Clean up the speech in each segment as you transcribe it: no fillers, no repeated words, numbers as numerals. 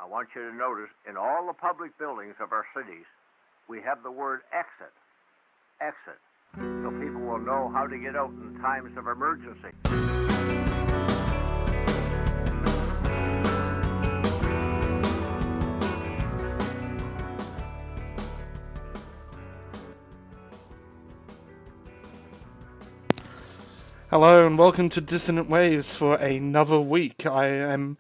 I want you to notice in all the public buildings of our cities, we have the word exit. Exit. So people will know how to get out in times of emergency. Hello and welcome to Dissonant Waves for another week. I am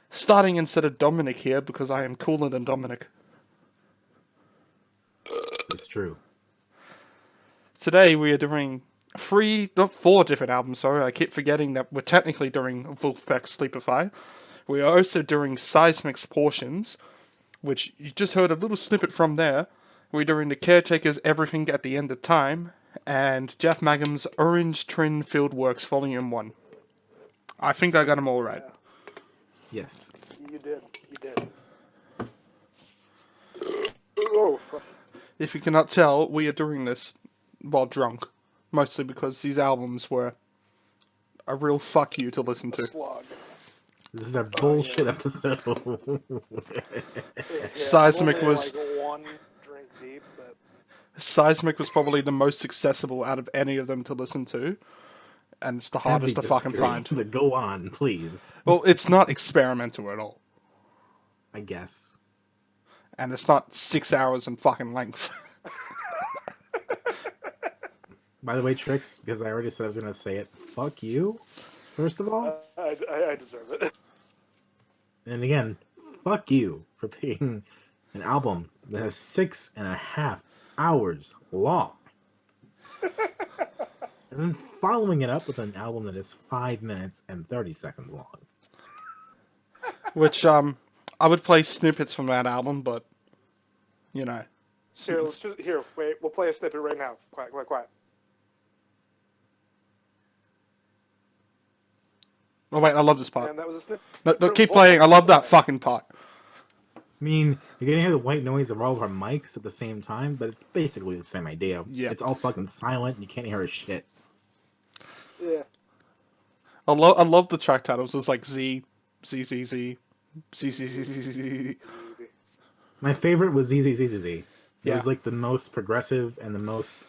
starting instead of Dominic here because I am cooler than Dominic. It's true. Today we are doing four different albums, sorry, I keep forgetting that we're technically doing Wolfpack's Sleepify. We are also doing Seismic's Portions, which you just heard a little snippet from there. We're doing The Caretaker's Everything at the End of Time, and Jeff Mangum's Orange Trin Fieldworks Volume 1. I think I got them all right. Yes. You did. Oh, fuck. If you cannot tell, we are doing this while drunk. Mostly because these albums were a real fuck you to listen to. Slog. This is our bullshit episode. Seismic I'm only was- like one drink deep, but Seismic was probably the most accessible out of any of them to listen to. And it's the hardest to fucking find. But go on, please. Well, it's not experimental at all. I guess. And it's not 6 hours in fucking length. By the way, Trix, because I already said I was going to say it, fuck you, first of all. I deserve it. And again, fuck you for picking an album that has 6.5 hours long. And then following it up with an album that is 5 minutes and 30 seconds long. Which, I would play snippets from that album, but, you know. Wait, we'll play a snippet right now. Quiet. Oh wait, I love this part. And that was a snippet. No, keep playing, I love that fucking part. I mean, you're going to hear the white noise of all of our mics at the same time, but it's basically the same idea. Yeah. It's all fucking silent and you can't hear a shit. Yeah. I love the track titles. It's like Z, Z, Z, Z, Z, Z, Z, Z, Z, Z. Easy. My favorite was ZZZZZ. It Yeah. was like the most progressive and the most,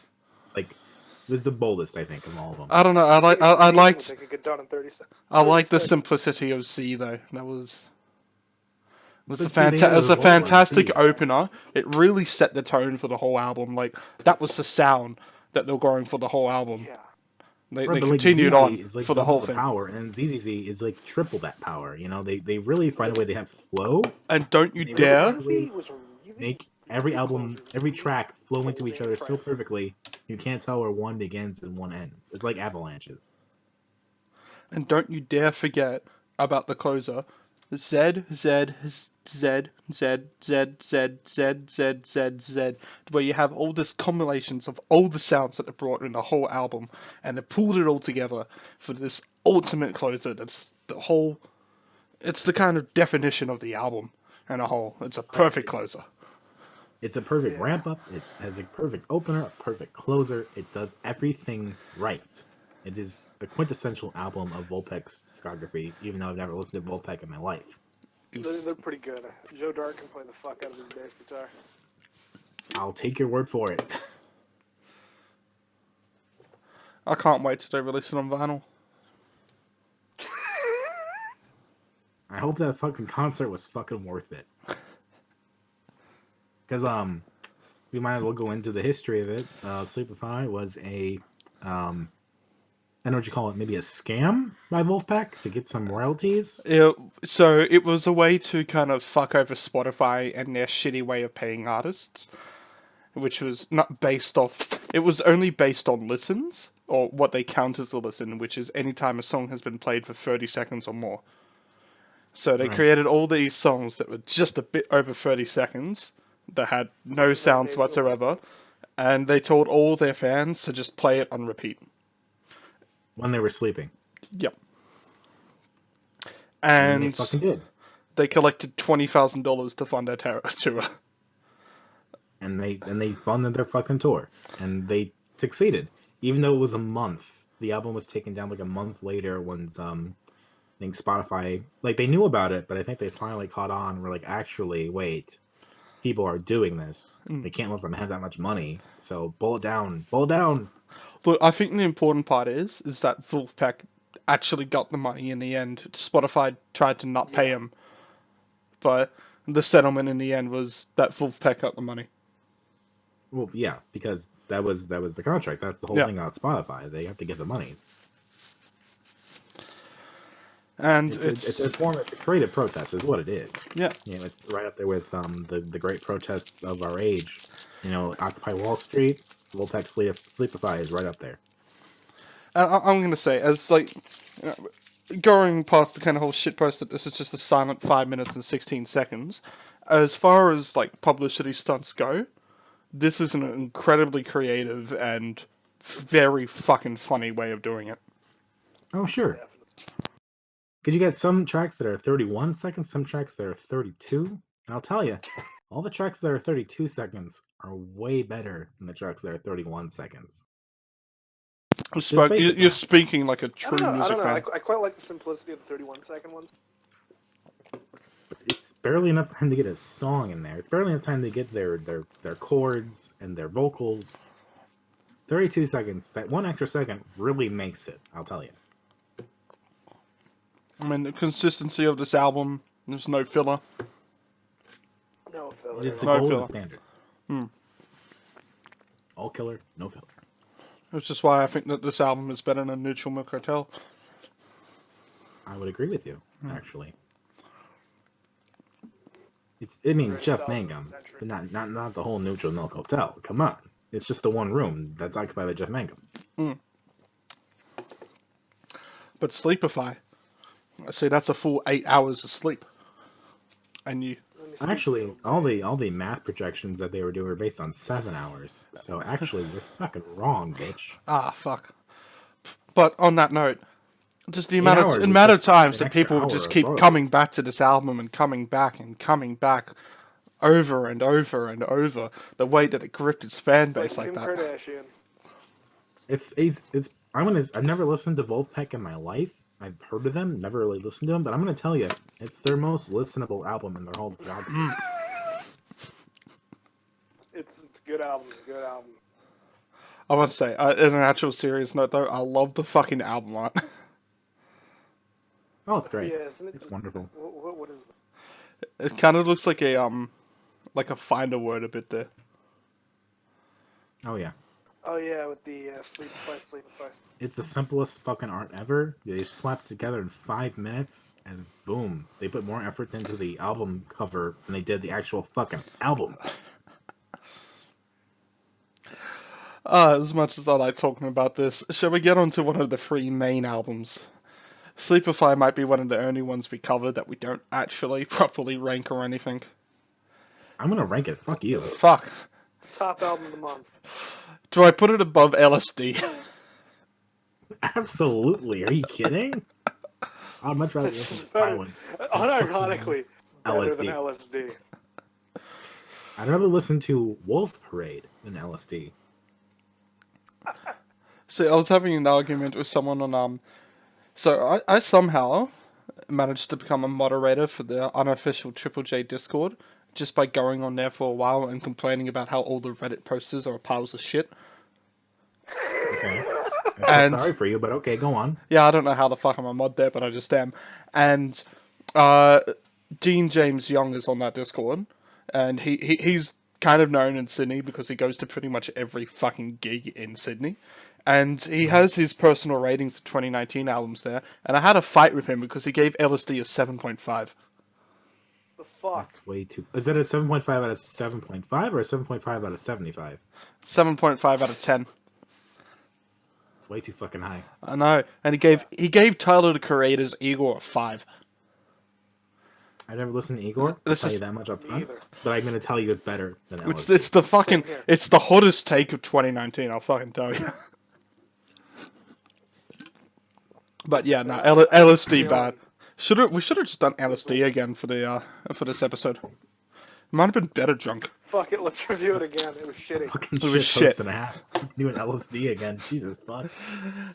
like, it was the boldest, I think, of all of them. I don't know. I They liked could get done in 30 seconds. I like the 30 seconds. simplicity of Z though. That was But a see, they it was a evolved on fantastic Z. opener. It really set the tone for the whole album. Like that was the sound that they were going for the whole album. Yeah. They Right, but, like, continued ZZ on is, like, for the double whole thing. power, and ZZZ is like triple that power. You know, they really find a way to have flow, And don't you They dare! Easy was a really, make every really album, close, every really track flow into each other so track. perfectly, you can't tell where one begins and one ends. It's like avalanches. And don't you dare forget about the closer. Z, Z, Z, Z, Z, Z, Z, Z, Z, Z, where you have all this combinations of all the sounds that they brought in the whole album, and they pulled it all together for this ultimate closer. That's the whole. It's the kind of definition of the album and a whole. It's a perfect closer. It's a perfect Yeah. ramp up. It has a perfect opener, a perfect closer. It does everything right. It is the quintessential album of Vulpec's discography, even though I've never listened to Vulpec in my life. They're pretty good. Joe Dart can play the fuck out of his bass guitar. I'll take your word for it. I can't wait till they release it on vinyl. I hope that fucking concert was fucking worth it. Because, we might as well go into the history of it. Sleepify was a, I don't know what you call it, maybe a scam by Wolfpack to get some royalties. So it was a way to kind of fuck over Spotify and their shitty way of paying artists, which was not based off. It was only based on listens, or what they count as a listen, which is any time a song has been played for 30 seconds or more. So they Right. created all these songs that were just a bit over 30 seconds, that had no sounds whatsoever, and they told all their fans to just play it on repeat. When they were sleeping. Yep. And they And fucking did. they collected $20,000 to fund their tour. And they funded their fucking tour. And they succeeded. Even though it was a month. The album was taken down like a month later when think Spotify, like, they knew about it, but I think they finally caught on. And were like, actually, wait, people are doing this. They can't let them have that much money. So pull it down, pull it down. But I think the important part is that Wolfpack actually got the money in the end. Spotify tried to not pay him, but the settlement in the end was that Wolfpack got the money. Well, yeah, because that was the contract. That's the whole thing about Spotify. They have to get the money. And it's a creative protest, is what it is. Yeah. You know, it's right up there with the great protests of our age. You know, Occupy Wall Street, Wolfpack Sleepify is right up there. I'm gonna say, as like, going past the kind of whole shitpost that this is just a silent 5 minutes and 16 seconds, as far as like publicity stunts go, this is an incredibly creative and very fucking funny way of doing it. Oh, sure. Because you get some tracks that are 31 seconds, some tracks that are 32. And I'll tell you, all the tracks that are 32 seconds are way better than the tracks that are 31 seconds. You're speaking like a true music fan. I quite like the simplicity of the 31-second ones. It's barely enough time to get a song in there. It's barely enough time to get their chords and their vocals. 32 seconds, that one extra second really makes it, I'll tell you. I mean, the consistency of this album, there's no filler. No filler. It is the No golden filler. standard. Hmm. All killer, no filler. Which is why I think that this album is better than Neutral Milk Hotel. I would agree with you, actually. Jeff Mangum, but not the whole Neutral Milk Hotel. Come on. It's just the one room that's occupied by Jeff Mangum. But Sleepify, I say that's a full 8 hours of sleep. And you... Actually, all the math projections that they were doing were based on 7 hours. So actually, you're fucking wrong, bitch. Ah, fuck. But on that note, just the 8 amount hours is of just times an that people extra just hour keep of coming royalties. back to this album and coming back over and over and over, the way that it gripped its fan It's base like like Kim that. Kardashian. I've never listened to Wolfpack in my life. I've heard of them, never really listened to them, but I'm gonna tell you, it's their most listenable album in their whole discography. It's a good album. Good album. I want to say, in an actual serious note though, I love the fucking album art. Oh, it's great. Yeah, isn't it? It's wonderful. What is it? It kind of looks like a finder word a bit there. Oh yeah. Oh yeah, with the Sleepify. It's the simplest fucking art ever. They slapped it together in 5 minutes, and boom, they put more effort into the album cover than they did the actual fucking album. As much as I like talking about this, shall we get on to one of the 3 main albums? Sleepify might be one of the only ones we covered that we don't actually properly rank or anything. I'm gonna rank it. Fuck you. Fuck. Top album of the month. Do I put it above LSD? Absolutely. Are you kidding? I'd much rather listen to Silent. Unironically, better than LSD. LSD. I'd rather listen to Wolf Parade than LSD. See, I was having an argument with someone on so I somehow managed to become a moderator for the unofficial Triple J Discord just by going on there for a while and complaining about how all the Reddit posters are piles of shit. Okay. And sorry for you, but okay, go on. yeah, I don't know how the fuck I'm a mod there, but I just am. And Dean James Young is on that Discord, and he's kind of known in Sydney because he goes to pretty much every fucking gig in Sydney. And he has his personal ratings of 2019 albums there, and I had a fight with him because he gave LSD a 7.5. The fuck? That's way too... Is that a 7.5 out of 7.5 or a 7.5 out of 75? 7.5 out of 10. It's way too fucking high. I know. And he gave Tyler the Creator's Igor a 5. I never listened to Igor. I'll tell you that much up front. But I'm gonna tell you it's better than LSD. It's the fucking... It's the hottest take of 2019, I'll fucking tell you. But yeah, no, LSD bad. We should have just done LSD again for this episode. Might have been better drunk. Fuck it, let's review it again. It was shitty. Fucking It was shit shit. post and a half. Doing LSD again. Jesus fuck.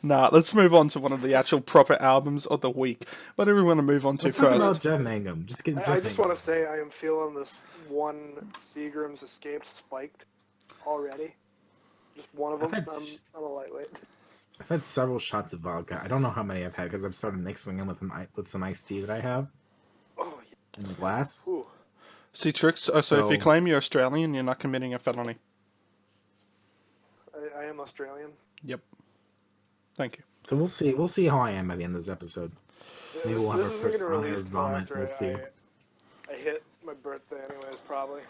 Nah, let's move on to one of the actual proper albums of the week. What do we want to move on to Let's talk first? about Jeff Mangum. Just get Jeff I just want Mangum. to say I am feeling this one Seagram's Escaped spiked already. Just one of them. I'm a lightweight. I've had several shots of vodka. I don't know how many I've had because I've started mixing them with some iced tea that I have Oh, yeah. in the glass. Ooh. See, Tricks, so if you So- claim you're Australian, you're not committing a felony. I am Australian. Yep. Thank you. So we'll see. We'll see how I am by the end of this episode. Maybe This, we'll have this our isn't first going to on-air release until vomit. after We'll see. I hit my birthday anyways, probably.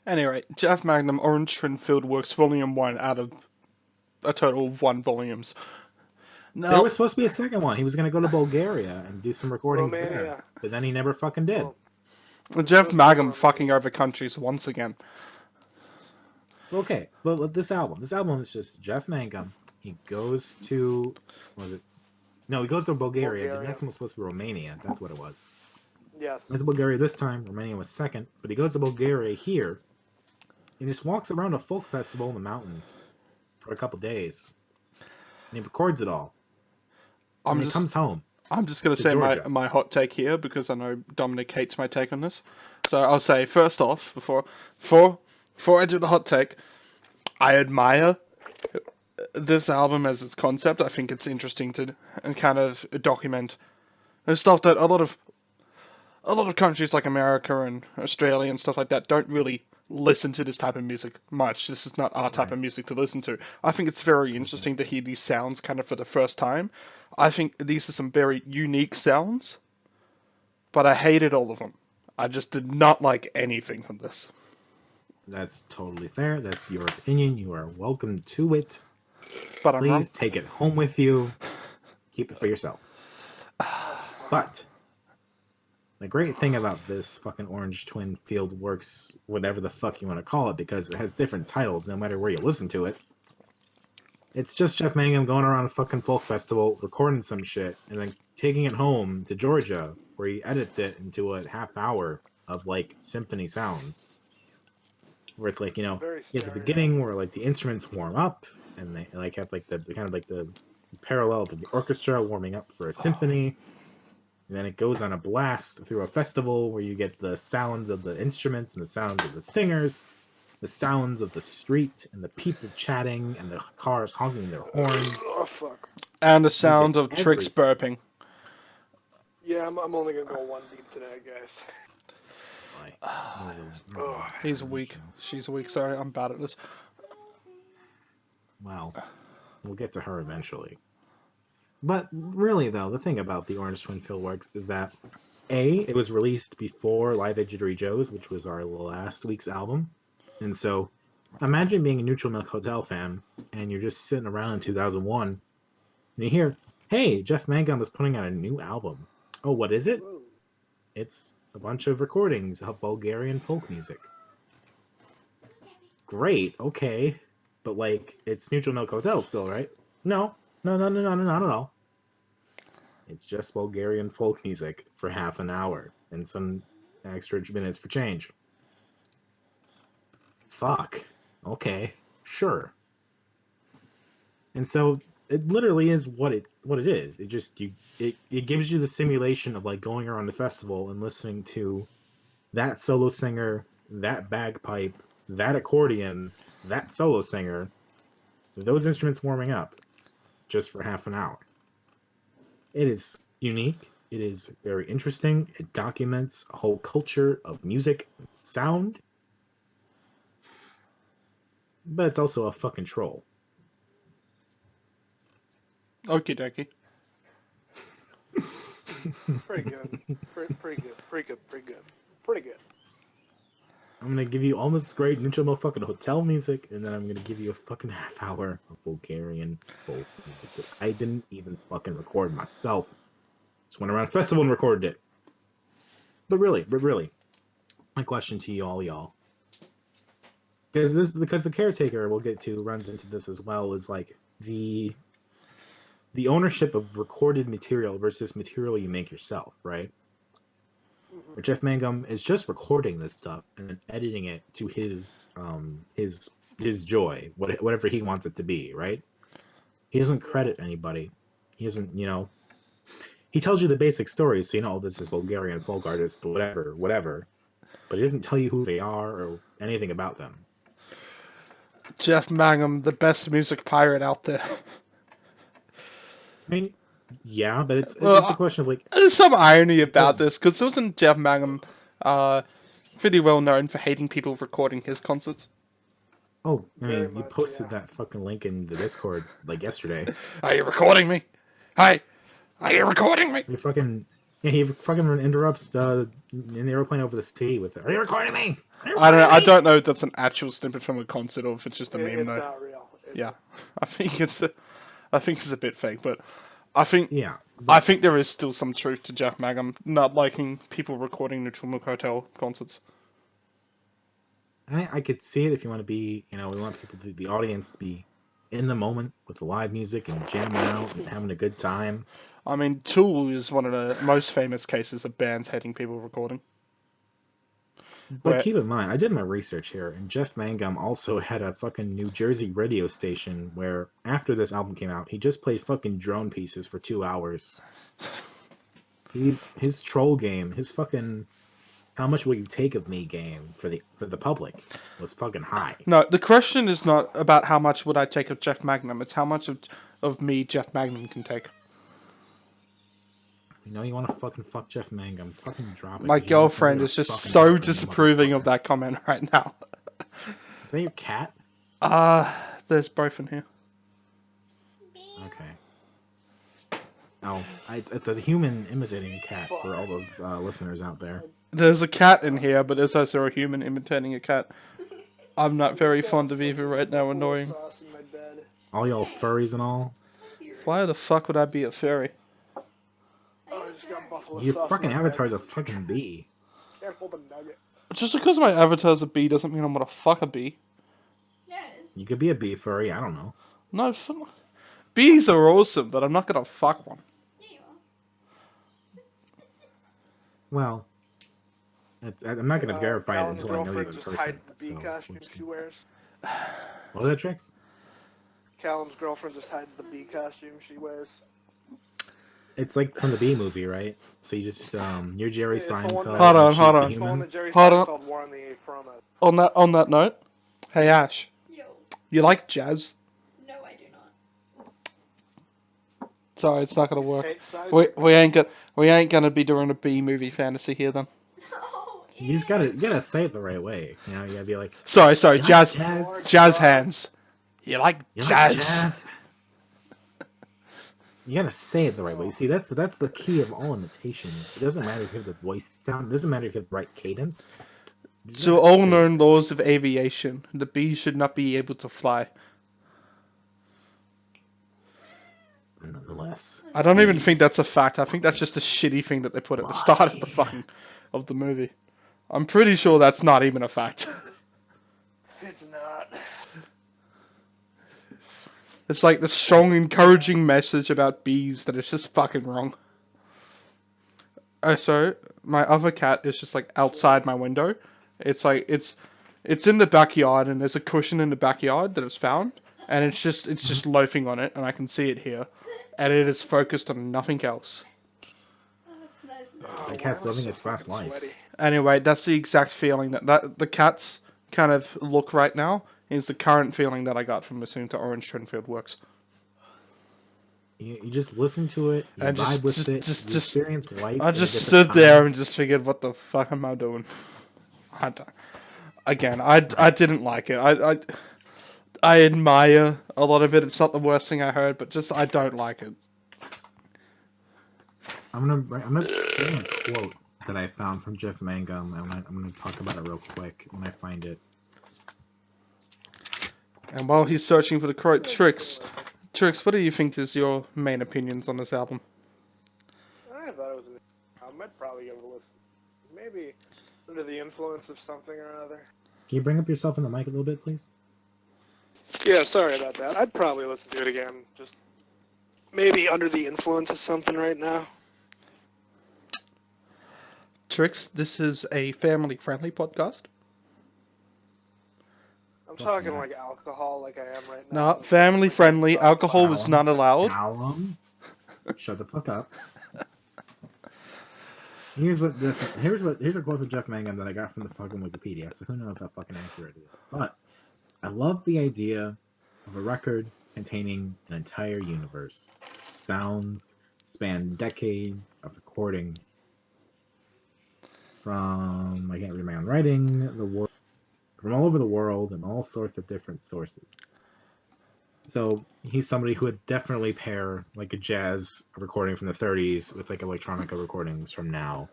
Anyway, Jeff Magnum, Orange Twin Field Works Volume 1 out of a total of 1 volumes. There Now, was supposed to be a second one. He was going to go to Bulgaria and do some recordings there, Romania. but then he never fucking did. Well, Jeff Magnum Romania. fucking over countries once again. Okay, but this album is just Jeff Mangum. He goes to, was it? No, he goes to Bulgaria. The Bulgaria. next one was supposed to be Romania. That's what it was. Yes. Went to Bulgaria this time. Romania was second, but he goes to Bulgaria here. He just walks around a folk festival in the mountains for a couple days, and he records it all. And he comes home. I'm just going to to say Georgia. my hot take here because I know Dominic hates my take on this. So I'll say first off, before I do the hot take, I admire this album as its concept. I think it's interesting to kind of document stuff that a lot of countries like America and Australia and stuff like that don't really listen to this type of music much. This is not our type of music to listen to. I think it's very interesting to hear these sounds kind of for the first time. I think these are some very unique sounds, but I hated all of them. I just did not like anything from this. That's totally fair. That's your opinion. You are welcome to it. But I'm wrong. Please take it home with you. Keep it for yourself. But the great thing about this fucking Orange Twin Field Works, whatever the fuck you want to call it, because it has different titles no matter where you listen to it. It's just Jeff Mangum going around a fucking folk festival, recording some shit, and then taking it home to Georgia, where he edits it into a half hour of like symphony sounds. Where it's like, you know, Very at the beginning where like the instruments warm up and they like have like the kind of like the parallel of the orchestra warming up for a symphony. And then it goes on a blast through a festival where you get the sounds of the instruments and the sounds of the singers, the sounds of the street and the people chatting and the cars honking their horns. Oh, fuck. And the sound of everything. Tricks burping. Yeah, I'm only going to go one deep today, guys. He's weak. She's weak. Sorry, I'm bad at this. Well, we'll get to her eventually. But really, though, the thing about the Orange Twin Field Works is that it was released before Live at Jittery Joe's, which was our last week's album. And so imagine being a Neutral Milk Hotel fan and you're just sitting around in 2001 and you hear, hey, Jeff Mangum is putting out a new album. Oh, what is it? Whoa. It's a bunch of recordings of Bulgarian folk music. Great, okay. But, like, it's Neutral Milk Hotel still, right? No, not at all. It's just Bulgarian folk music for half an hour and some extra minutes for change. Fuck. Okay, sure. And so it literally is what it is. It just it gives you the simulation of like going around the festival and listening to that solo singer, that bagpipe, that accordion, that solo singer, those instruments warming up just for half an hour. It is unique. It is very interesting. It documents a whole culture of music and sound. But it's also a fucking troll. Okie dokie. Pretty good. Pretty good. I'm gonna give you all this great neutral motherfucking hotel music, and then I'm gonna give you a fucking half hour of Bulgarian folk music that I didn't even fucking record myself. Just went around a festival and recorded it. But really, my question to you all, y'all, because the caretaker we'll get to runs into this as well, is like the ownership of recorded material versus material you make yourself, right? where Jeff Mangum is just recording this stuff and then editing it to his joy, whatever he wants it to be, right? He doesn't credit anybody. He doesn't, he tells you the basic stories, so you know, oh, this is Bulgarian folk artist, whatever. But he doesn't tell you who they are or anything about them. Jeff Mangum, the best music pirate out there. I mean, yeah, but it's Well, a question of like. There's some irony about this, because wasn't Jeff Mangum pretty well known for hating people recording his concerts? Oh, I mean, Very you much, posted yeah. that fucking link in the Discord like yesterday. Are you recording me? Hi, are you recording me? He fucking interrupts in the airplane over the sea with, "Are you recording me? Are you I don't know. recording I me?" don't know if that's an actual snippet from a concert or if it's just a meme, It's though. not real. Yeah, I think it's a bit fake, but I think Yeah. I think there is still some truth to Jeff Mangum not liking people recording Neutralmuk Hotel concerts. I could see it if you want to be, we want the audience to be in the moment with the live music and jamming out and having a good time. I mean, Tool is one of the most famous cases of bands hating people recording. But keep in mind, I did my research here, and Jeff Mangum also had a fucking New Jersey radio station where, after this album came out, he just played fucking drone pieces for 2 hours. His troll game, his fucking "how much will you take of me" game for the public was fucking high. No, the question is not about how much would I take of Jeff Mangum. It's how much of me Jeff Mangum can take. You want to fucking fuck Jeff Mangum, fucking drop it. My girlfriend is just so disapproving of that comment right now. Is that your cat? There's both in here. Okay. Oh, it's a human imitating a cat for all those listeners out there. There's a cat in here, but there's also a human imitating a cat. I'm not very fond of either right now, annoying. Sauce in my bed. All y'all furries and all. Why the fuck would I be a fairy? Oh, I just got buffalo Your sauce fucking in my bed. avatar's a fucking bee. Can't hold a nugget. Just because my avatar's a bee doesn't mean I'm gonna fuck a bee. Yeah, it is. You could be a bee furry, I don't know. No, bees are awesome, but I'm not gonna fuck one. Yeah, you are. Well, I'm not gonna verify it Callan's until I know you in girlfriend just person. hide the bee so costume we'll she wears. What was that, Trix? Callum's girlfriend just hides the bee costume she wears. It's like from the Bee Movie, right? So you just you're Jerry It's the Seinfeld. one that- Hold on, and she's hold the on. It's the one human. that Jerry Hold on. Seinfeld wore in the promo. On that note, hey Ash, Yo. you like jazz? No, I do not. Sorry, it's not gonna work. Hey, size We ain't gonna be doing a bee movie fantasy here then. No. You just gotta say it the right way. You gotta be like, Sorry, "You like jazz, jazz? jazz hands. You like You like jazz? jazz?" You gotta say it the right way. You see, that's the key of all imitations. It doesn't matter if you have the voice sound. It doesn't matter if you have the right cadence. You To gotta all say it. known laws of aviation, the bee should not be able to fly. Nonetheless, I don't even think bees that's a fact. I think that's just a shitty thing that they put at the start of the fly. of the movie. I'm pretty sure that's not even a fact. It's not. It's like the strong, encouraging message about bees that is just fucking wrong. So my other cat is just like outside my window. It's like it's in the backyard, and there's a cushion in the backyard that it's found, and it's just loafing on it, and I can see it here, and it is focused on nothing else. Oh, that's nice. Oh, The cat's why am I living so its fast fucking life. sweaty? Anyway, that's the exact feeling that the cat's kind of look right now is the current feeling that I got from listening to Orange Trinfield Works. You just listen to it, you And vibe with just- it, just- you just- experience life. I in a just different stood time. there and just figured, what the fuck am I doing? I didn't like it. I admire a lot of it. It's not the worst thing I heard, but just I don't like it. I'm gonna bring a quote that I found from Jeff Mangum, and I'm gonna talk about it real quick when I find it. And while he's searching for the quote, Trix, what do you think is your main opinions on this album? I thought it was an album. I'd probably give it a listen. Maybe under the influence of something or other. Can you bring up yourself in the mic a little bit, please? Yeah, sorry about that. I'd probably listen to it again. Just maybe under the influence of something right now. Tricks, this is a family-friendly podcast. I'm Fuck talking yeah. like alcohol, like I am right No, now. family-friendly. Like, Alcohol is not allowed. Callum, shut the fuck up. Here's a quote from Jeff Mangum that I got from the fucking Wikipedia, so who knows how fucking accurate it is. But I love the idea of a record containing an entire universe. Sounds span decades of recording from, I can't read my own writing, from all over the world and all sorts of different sources. So he's somebody who would definitely pair like a jazz recording from the 30s with like electronica recordings from now.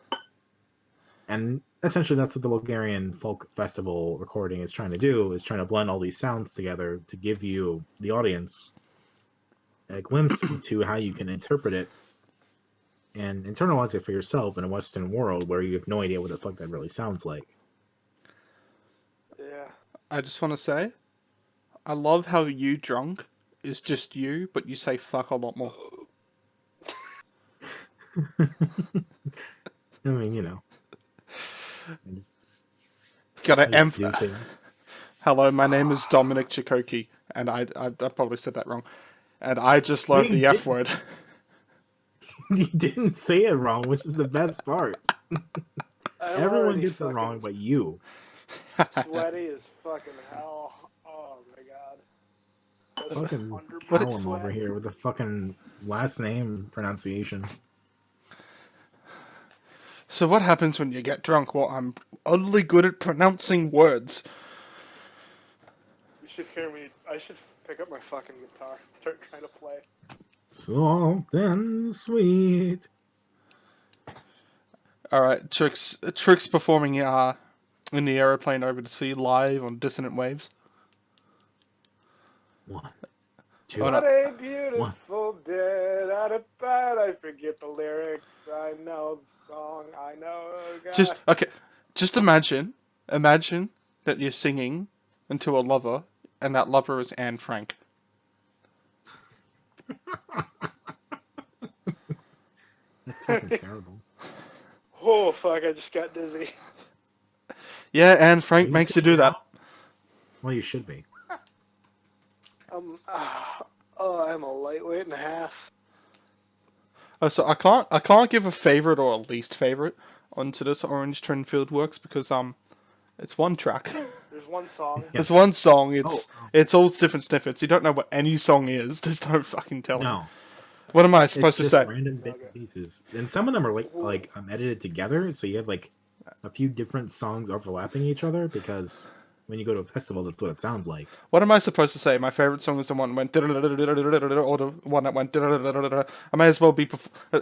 And essentially that's what the Bulgarian Folk Festival recording is trying to do, is trying to blend all these sounds together to give you, the audience, a glimpse into how you can interpret it and internalize it for yourself in a Western world where you have no idea what the fuck that really sounds like. Yeah. I just want to say, I love how you drunk is just you, but you say fuck a lot more. I mean, you know. Gotta I just do things. Hello, my name is Dominic Chikoki, and I probably said that wrong. And I just learned the F word. You didn't say it wrong, which is the best part. Everyone gets it wrong but you. Sweaty as fucking hell. Oh my god. That's Fucking underbite Callum sweat. over here with the fucking last name pronunciation. So what happens when you get drunk? Well, I'm utterly good at pronouncing words. You should hear me. I should pick up my fucking guitar and start trying to play. Salt and sweet. Alright, Tricks performing in the aeroplane over to sea live on Dissonant Waves. 1, 2, Oh, no. What a beautiful day. I forget the lyrics. I know the song. I know the guy. Just imagine that you're singing into a lover, and that lover is Anne Frank. That's fucking terrible. Oh fuck! I just got dizzy. Yeah, Anne Frank Are you makes you singing do that. now? Well, you should be. I'm a lightweight and a half. Oh, so I can't give a favorite or a least favorite onto this Orange Trinfield Works because it's one track. There's one song. Yeah. There's one song. Oh. It's all different snippets. You don't know what any song is. There's no fucking telling. No. What am I supposed to It's say? just random bits and pieces. And some of them are like edited together, so you have like a few different songs overlapping each other because when you go to a festival, that's what it sounds like. What am I supposed to say? My favorite song is the one that went or the one that went. I may as well be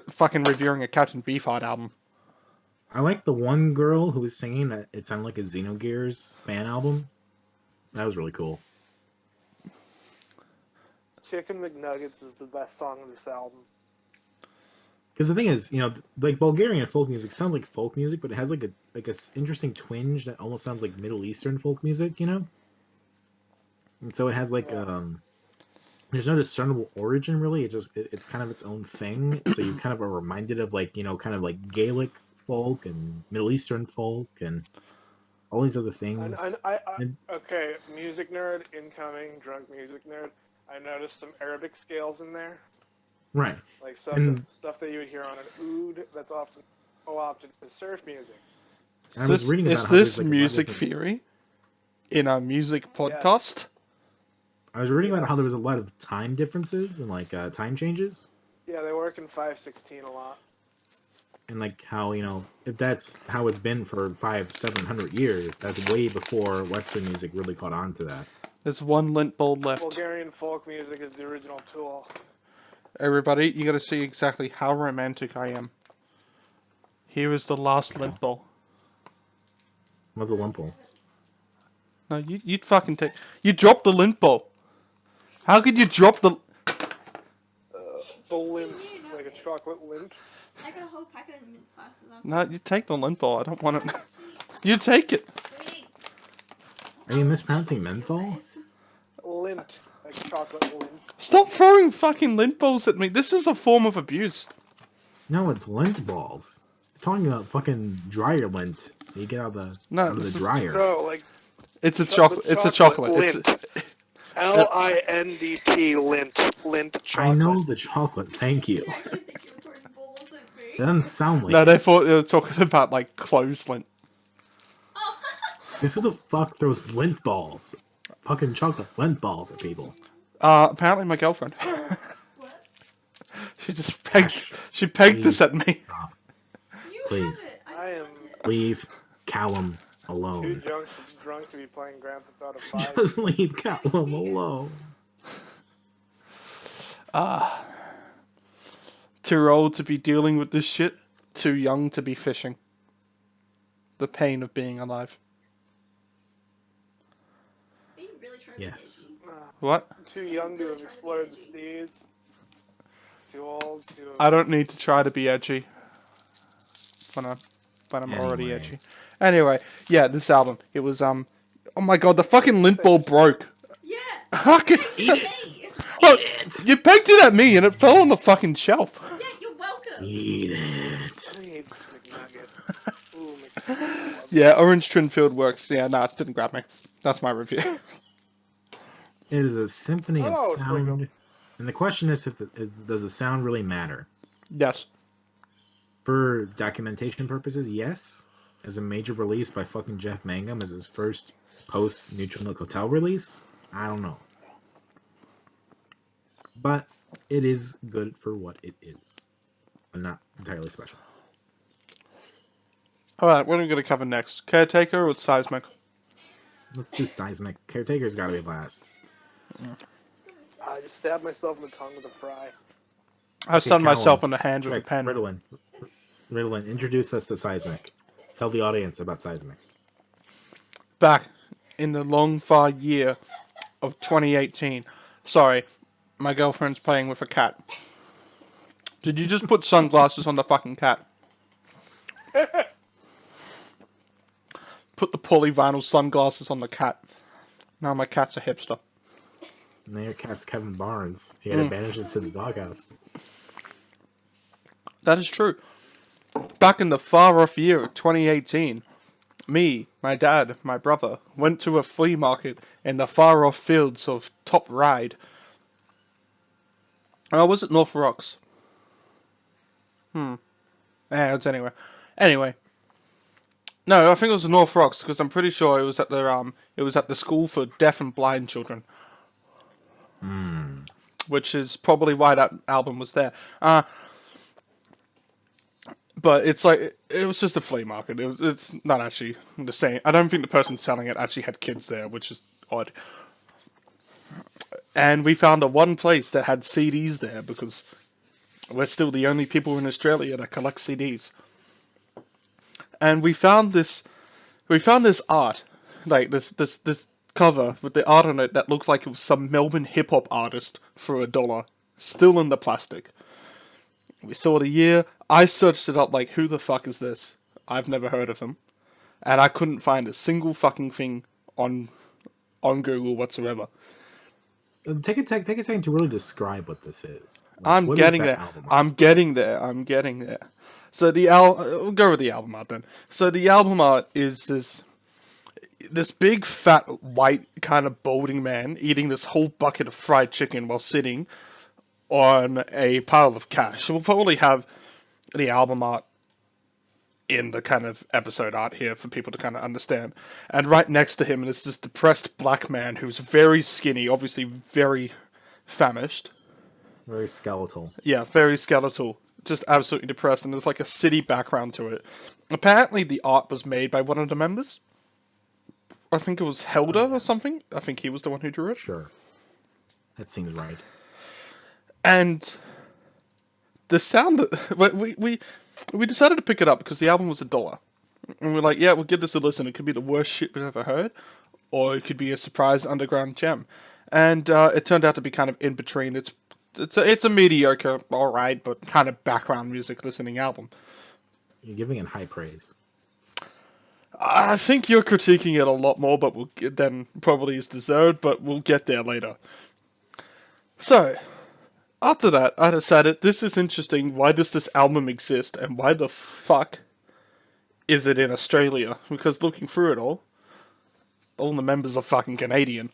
fucking reviewing a Captain Beefheart album. I like the one girl who was singing that it sounded like a Xenogears fan album. That was really cool. Chicken McNuggets is the best song of this album. Because the thing is, you know, like Bulgarian folk music sounds like folk music, but it has like a interesting twinge that almost sounds like Middle Eastern folk music, you know. And so it has like there's no discernible origin really. It's kind of its own thing. So you kind of are reminded of like, you know, kind of like Gaelic folk and Middle Eastern folk and all these other things. Okay, music nerd incoming, drunk music nerd. I noticed some Arabic scales in there. Right. Like stuff that you would hear on an oud that's often co-opted to surf music. I was reading about is how this there's, like, music theory in a music podcast? Yes. I was reading about how there was a lot of time differences and like time changes. Yeah, they work in 5/16 a lot. And like how, you know, if that's how it's been for 500-700 years, that's way before Western music really caught on to that. There's one lint bulb left. Bulgarian folk music is the original tool. Everybody, you gotta see exactly how romantic I am. Here is the last lint bowl. What's a lumple? No, you'd fucking take... You dropped the lint bowl. How could you drop the... The lint, like a chocolate lint. I got a whole packet of mint slices. No, you take the lint bowl. I don't want it. You take it. Sweet. Are you mispronouncing menthol? Lint, like chocolate lint. Stop throwing fucking lint balls at me. This is a form of abuse. No, it's lint balls. talking about fucking dryer lint. You get out of No, the this is- dryer. No, like It's a the chocolate. It's a chocolate. Lint. LINDT lint chocolate. I know the chocolate. Thank you. I actually think you were talking balls at me. It doesn't sound like No, it. they thought they were talking about like clothes lint. Oh. Who the fuck throws lint balls? Fucking chocolate lint balls at people. Apparently my girlfriend. What? She just pegged. Ash, She pegged please. this at me. You Please. have it. I am Leave Callum too alone. drunk to be playing Grand Theft Auto 5. Just leave Callum alone. Too old to be dealing with this shit. Too young to be fishing. The pain of being alive. Are you really trying Yes. to be edgy? What? Too young to have explored the steeds. Too old to have... I don't need to try to be edgy. When I'm already Anyway. edgy. Anyway, yeah, this album. It was oh my god, the fucking lint ball broke. Yeah. Fucking Eat it. look, you pegged it at me and it fell on the fucking shelf. Yeah, you're welcome. Eat it. I need this McNugget. Ooh, McNugget. Yeah, Orange Trinfield works. Yeah, nah, it didn't grab me. That's my review. It is a symphony of Oh, there we go. sound. And the question is, does the sound really matter? Yes. For documentation purposes, yes. As a major release by fucking Jeff Mangum as his first post-Neutral Milk Hotel release, I don't know. But it is good for what it is. But not entirely special. Alright, what are we going to cover next? Caretaker or Seismic? Let's do Seismic. Caretaker's gotta be last. I just stabbed myself in the tongue with a fry. I stunned Callum, myself in the hand with a Rex, pen. Ritalin, introduce us to Seismic. Tell the audience about Seismic. Back in the long far year of 2018. Sorry, my girlfriend's playing with a cat. Did you just put sunglasses on the fucking cat? Put the polyvinyl sunglasses on the cat. Now my cat's a hipster. Now your cat's Kevin Barnes. He gotta banish it to the doghouse. That is true. Back in the far off year of 2018, me, my dad, my brother, went to a flea market in the far off fields of Top Ryde. Oh, was it North Rocks? Yeah, it's anywhere. Anyway. No, I think it was North Rocks because I'm pretty sure it was at the school for deaf and blind children. Which is probably why that album was there. But it's like it was just a flea market. It's not actually the same. I don't think the person selling it actually had kids there, which is odd. And we found one place that had CDs there because we're still the only people in Australia that collect CDs. And we found this art, like this cover with the art on it that looks like it was some Melbourne hip hop artist for $1, still in the plastic. We saw the year. I searched it up like, who the fuck is this? I've never heard of them, and I couldn't find a single fucking thing on Google whatsoever. Take a second to really describe what this is. Like, I'm what is getting that there. album art? I'm getting there. So we'll go with the album art then. So the album art is this big fat white kind of balding man eating this whole bucket of fried chicken while sitting on a pile of cash. So we'll probably have the album art in the kind of episode art here for people to kind of understand. And right next to him is this depressed black man who's very skinny, obviously very famished. Very skeletal. Yeah, very skeletal. Just absolutely depressed, and there's like a city background to it. Apparently the art was made by one of the members. I think it was Helder or something. I think he was the one who drew it. Sure. That seems right. And the sound that we decided to pick it up because the album was $1. And we're like, yeah, we'll give this a listen. It could be the worst shit we've ever heard, or it could be a surprise underground gem. And it turned out to be kind of in between. It's a mediocre, alright, but kind of background music listening album. You're giving it high praise. I think you're critiquing it a lot more, but than probably is deserved, but we'll get there later. So, after that, I decided this is interesting. Why does this album exist, and why the fuck is it in Australia? Because looking through it all the members are fucking Canadian.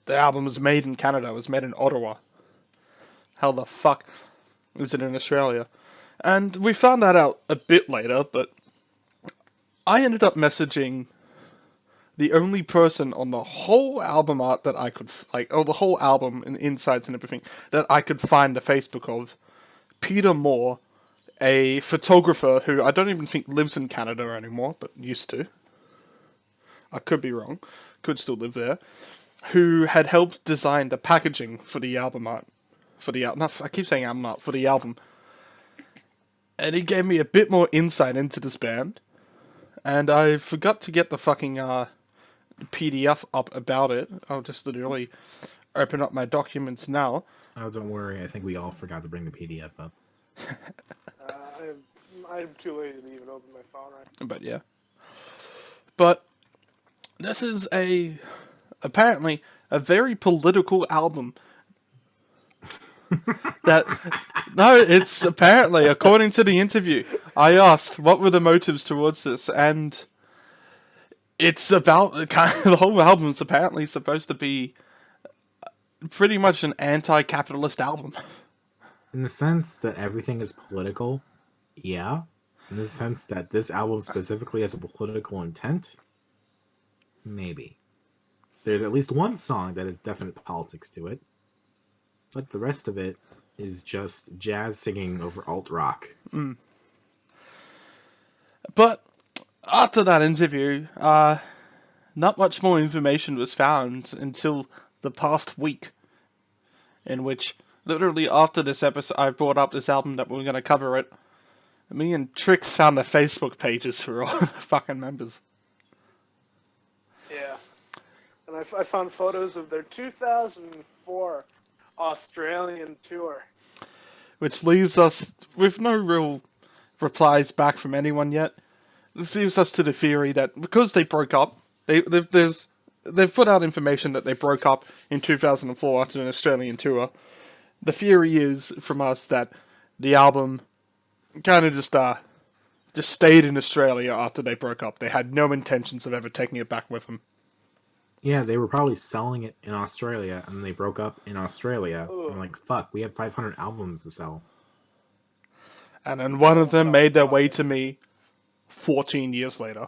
The album was made in Canada. It was made in Ottawa. How the fuck is it in Australia? And we found that out a bit later, but I ended up messaging the only person on the whole album art that I could, the whole album and insights and everything, that I could find the Facebook of, Peter Moore, a photographer who I don't even think lives in Canada anymore, but used to. I could be wrong. Could still live there. Who had helped design the packaging for the album art. I keep saying album art, for the album. And he gave me a bit more insight into this band. And I forgot to get the fucking PDF up about it. I'll just literally open up my documents now. Oh, don't worry. I think we all forgot to bring the PDF up. I'm too lazy to even open my phone right. But yeah. But this is apparently a very political album. It's apparently, according to the interview, I asked what were the motives towards this, and it's about the whole album's apparently supposed to be pretty much an anti-capitalist album. In the sense that everything is political, yeah. In the sense that this album specifically has a political intent, maybe. There's at least one song that has definite politics to it, but the rest of it is just jazz singing over alt rock. Mm. But after that interview, not much more information was found until the past week, in which literally after this episode, I brought up this album that we were going to cover it. Me and Trix found the Facebook pages for all the fucking members. Yeah. And I found photos of their 2004 Australian tour. Which leaves us with no real replies back from anyone yet. This leaves us to the theory that because they broke up, they've put out information that they broke up in 2004 after an Australian tour. The theory is from us that the album kind of just stayed in Australia after they broke up. They had no intentions of ever taking it back with them. Yeah, they were probably selling it in Australia, and they broke up in Australia. Ooh. I'm like, fuck, we have 500 albums to sell. And then one of them made their way to me 14 years later.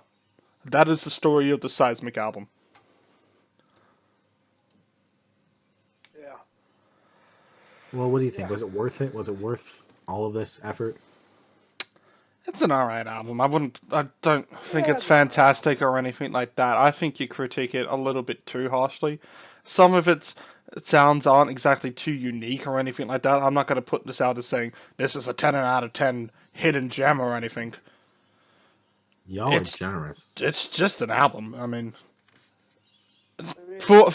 That is the story of the Seismic album. Yeah. Well, what do you think? Yeah. Was it worth it? Was it worth all of this effort? It's an alright album. I don't think Yeah, it's fantastic or anything like that. I think you critique it a little bit too harshly. Some of its sounds aren't exactly too unique or anything like that. I'm not going to put this out as saying this is a 10 out of 10 hidden gem or anything. Y'all are generous. It's just an album. I mean, for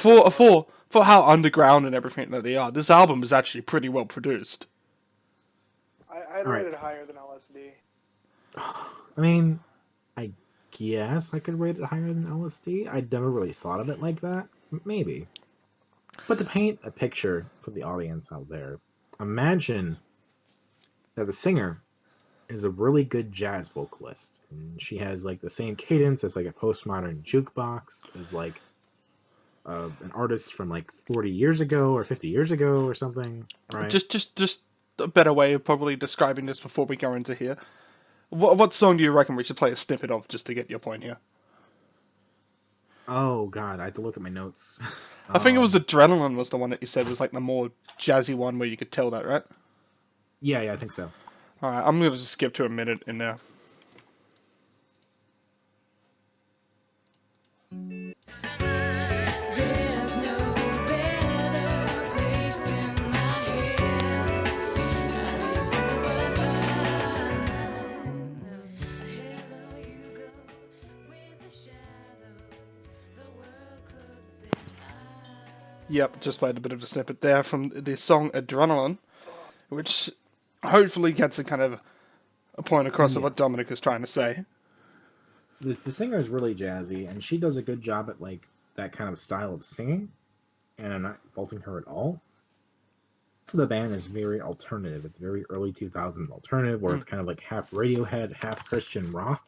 how underground and everything that they are, this album is actually pretty well produced. I'd rate it higher than LSD. I mean, I guess I could rate it higher than LSD. I'd never really thought of it like that. Maybe. But to paint a picture for the audience out there, imagine that the singer is a really good jazz vocalist. And she has like the same cadence as like a postmodern jukebox, as like an artist from like 40 years ago or 50 years ago or something, right? Just a better way of probably describing this before we go into here. What song do you reckon we should play a snippet of just to get your point here? Oh god, I have to look at my notes. I think it was Adrenaline was the one that you said was like the more jazzy one where you could tell that, right? Yeah, I think so. Alright, I'm gonna just skip to a minute in there. There's no better place in my head. At least this is what I find. Wherever you go with the shadows, the world closes its eyes. Yep, just played a bit of a snippet there from the song Adrenaline, which hopefully gets a kind of a point across of what Dominic is trying to say. The singer is really jazzy, and she does a good job at like that kind of style of singing, and I'm not faulting her at all. So the band is very alternative. It's very early 2000s alternative, where it's kind of like half Radiohead, half Christian rock.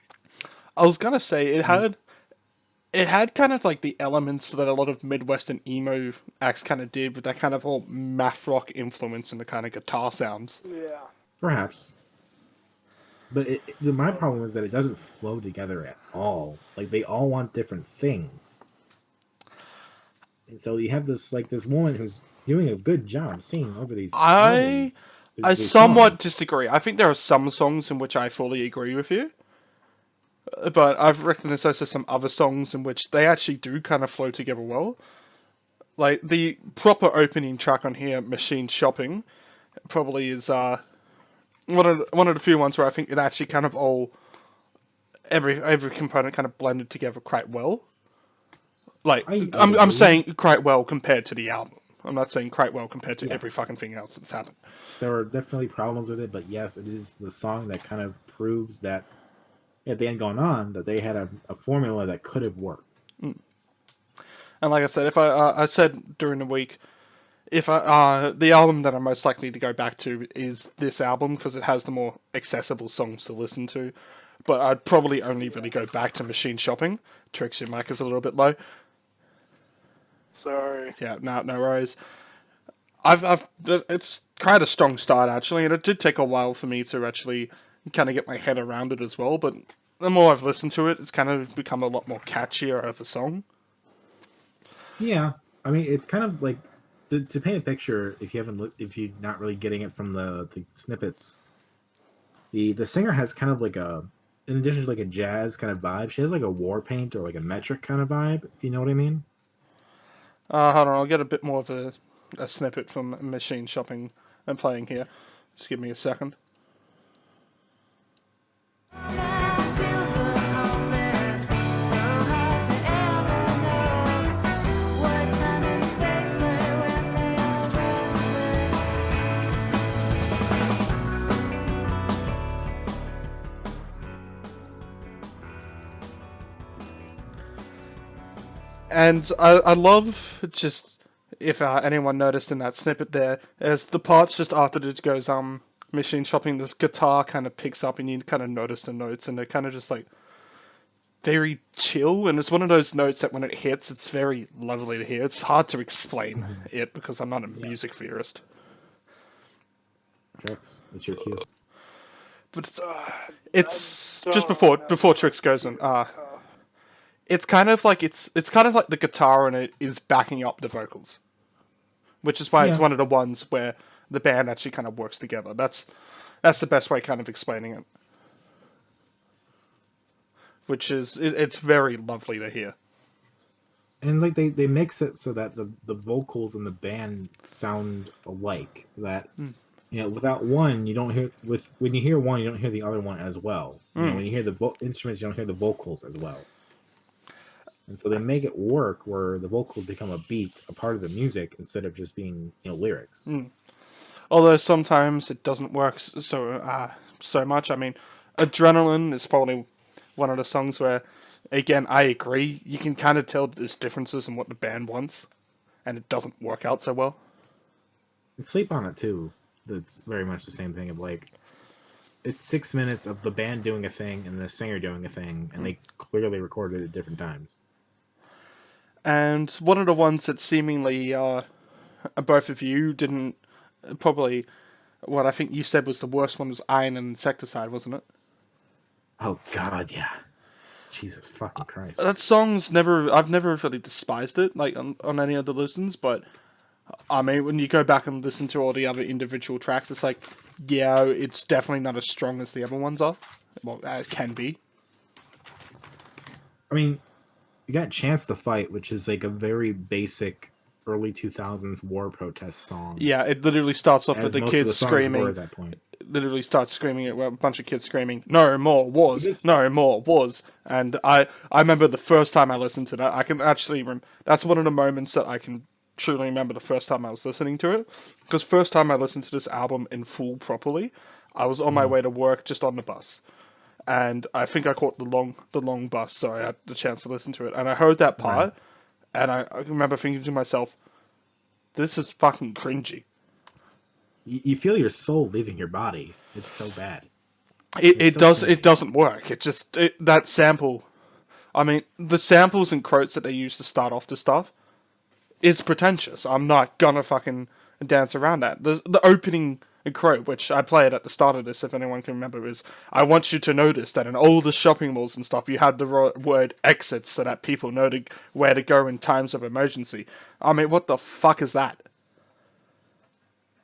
I was gonna say it had kind of like the elements that a lot of Midwestern emo acts kind of did, with that kind of whole math rock influence and the kind of guitar sounds. Yeah. Perhaps. But my problem is that it doesn't flow together at all. Like, they all want different things. And so you have this woman who's doing a good job singing over these I albums. I These somewhat songs. disagree. I think there are some songs in which I fully agree with you, but I've reckoned there's also some other songs in which they actually do kind of flow together well. Like the proper opening track on here, "Machine Shopping," probably is one of the few ones where I think it actually kind of all every component kind of blended together quite well. Like I I'm agree. saying quite well compared to the album. I'm not saying quite well compared to every Yes. fucking thing else that's happened. There are definitely problems with it, but yes, it is the song that kind of proves that at the end going on that they had a formula that could have worked. And like I said, if I said during the week, if the album that I'm most likely to go back to is this album because it has the more accessible songs to listen to. But I'd probably only really go back to Machine Shopping. Tricks, your mic is a little bit low. Sorry. Yeah, no worries. It's quite a strong start actually, and it did take a while for me to actually kind of get my head around it as well. But the more I've listened to it, it's kind of become a lot more catchier of a song. Yeah, I mean, it's kind of like to paint a picture. If if you're not really getting it from the snippets, the singer has kind of like in addition to like a jazz kind of vibe, she has like a war paint or like a metric kind of vibe. If you know what I mean. Hold on, I'll get a bit more of a snippet from Machine Shopping and playing here. Just give me a second. And I love just, if anyone noticed in that snippet there, as the parts just after it goes Machine Shopping, this guitar kind of picks up and you kind of notice the notes and they're kind of just like very chill, and it's one of those notes that when it hits it's very lovely to hear. It's hard to explain it because I'm not a music theorist. Tricks, it's your cue. But it's just before Trix goes on. It's kind of like the guitar in it is backing up the vocals, which is why it's one of the ones where the band actually kind of works together. That's the best way kind of explaining it. Which is it's very lovely to hear. And like they mix it so that the vocals and the band sound alike. That without one you don't hear when you hear one you don't hear the other one as well. When you hear the instruments you don't hear the vocals as well. And so they make it work where the vocals become a beat, a part of the music, instead of just being lyrics. Although sometimes it doesn't work so much. I mean, Adrenaline is probably one of the songs where, again, I agree. You can kind of tell there's differences in what the band wants, and it doesn't work out so well. And Sleep on It too. That's very much the same thing of like, it's 6 minutes of the band doing a thing and the singer doing a thing, and they clearly recorded it at different times. And one of the ones that seemingly both of you didn't probably, what I think you said was the worst one was Iron and Insecticide, wasn't it? Oh God, yeah. Jesus fucking Christ. That song's I've never really despised it, like on any of the listens, but I mean, when you go back and listen to all the other individual tracks, it's like, yeah, it's definitely not as strong as the other ones are. Well, it can be. I mean, you got Chance to Fight, which is like a very basic early 2000s war protest song. Yeah, it literally starts off with the kids screaming. At that point. It literally starts screaming at a bunch of kids screaming, "No more wars! No more wars!" And I remember the first time I listened to that. I can actually that's one of the moments that I can truly remember the first time I was listening to it. Because first time I listened to this album in full properly, I was on my way to work, just on the bus. And I think I caught the long bus, so I had the chance to listen to it. And I heard that part, and I remember thinking to myself, this is fucking cringy. You feel your soul leaving your body. It's so bad. It doesn't work. That sample. I mean, the samples and quotes that they use to start off the stuff is pretentious. I'm not gonna fucking dance around that. The opening quote, which I played at the start of this, if anyone can remember, is I want you to notice that in all the shopping malls and stuff, you have the word exits so that people know where to go in times of emergency. I mean, what the fuck is that?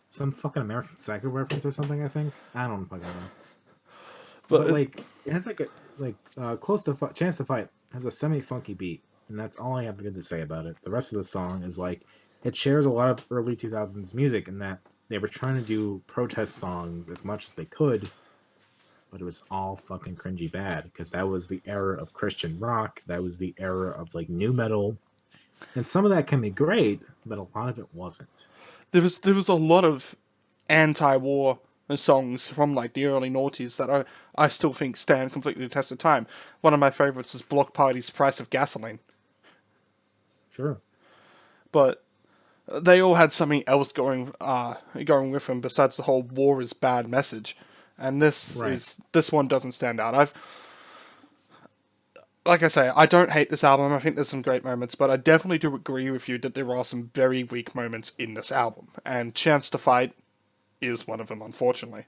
Some fucking American Psycho reference or something, I think. I don't fucking know. But like, it has like a close to Chance to Fight has a semi-funky beat, and that's all I have good to say about it. The rest of the song is like, it shares a lot of early 2000s music in that they were trying to do protest songs as much as they could, but it was all fucking cringy bad, because that was the era of Christian rock, that was the era of like new metal, and some of that can be great, but a lot of it wasn't. there was a lot of anti-war songs from like the early noughties that I still think stand completely the test of time. One of my favorites is Block Party's Price of Gasoline. Sure. But they all had something else going with them besides the whole war is bad message. And this one doesn't stand out. Like I say, I don't hate this album. I think there's some great moments, but I definitely do agree with you that there are some very weak moments in this album. And Chance to Fight is one of them, unfortunately.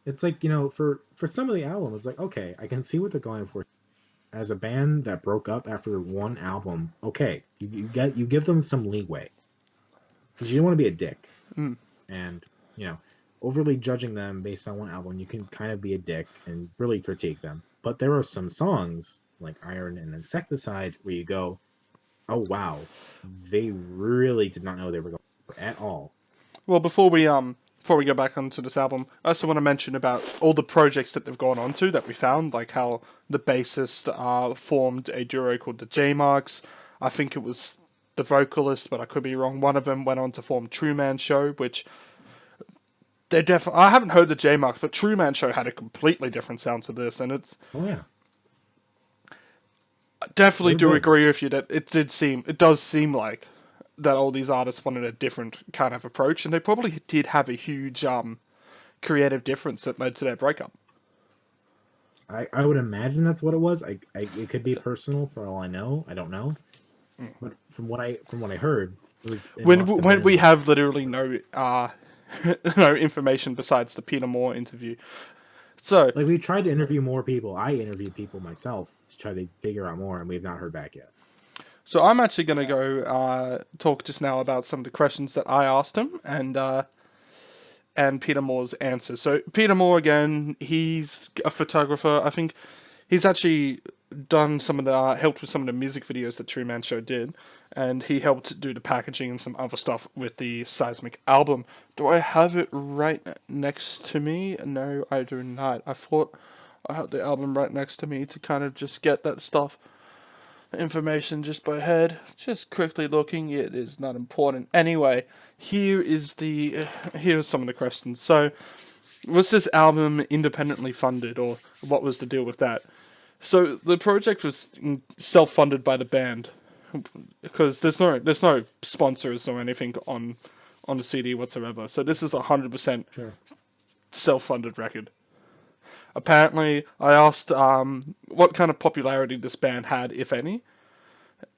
It's like, for some of the album, it's like, okay, I can see what they're going for. As a band that broke up after one album, okay, you give them some leeway, because you don't want to be a dick, and overly judging them based on one album, you can kind of be a dick and really critique them. But there are some songs like Iron and Insecticide where you go, oh wow, they really did not know they were going for at all. Well, before we go back onto this album, I also want to mention about all the projects that they've gone on to that we found, like how the bassist formed a duo called the J-Marks. I think it was the vocalist, but I could be wrong. One of them went on to form True Man Show, which I haven't heard the J-Marks, but True Man Show had a completely different sound to this, and it's... Oh, yeah. I definitely do agree with you that it does seem like that all these artists wanted a different kind of approach, and they probably did have a huge creative difference that led to their breakup. I would imagine that's what it was. It could be personal for all I know. I don't know. But from what I heard, it was when we have literally no no information besides the Peter Moore interview. So like, we tried to interview more people. I interviewed people myself to try to figure out more, and we've not heard back yet. So I'm actually going to go talk just now about some of the questions that I asked him and Peter Moore's answers. So Peter Moore, again, he's a photographer. I think he's actually done helped with some of the music videos that True Man Show did, and he helped do the packaging and some other stuff with the Seismic album. Do I have it right next to me? No, I do not. I thought I had the album right next to me to kind of just get that stuff. Information just by head. Just quickly looking, it is not important. Anyway, here's some of the questions. So, was this album independently funded, or what was the deal with that? So the project was self-funded by the band, because there's no sponsors or anything on the CD whatsoever. So this is 100% self-funded record. Apparently, I asked what kind of popularity this band had, if any,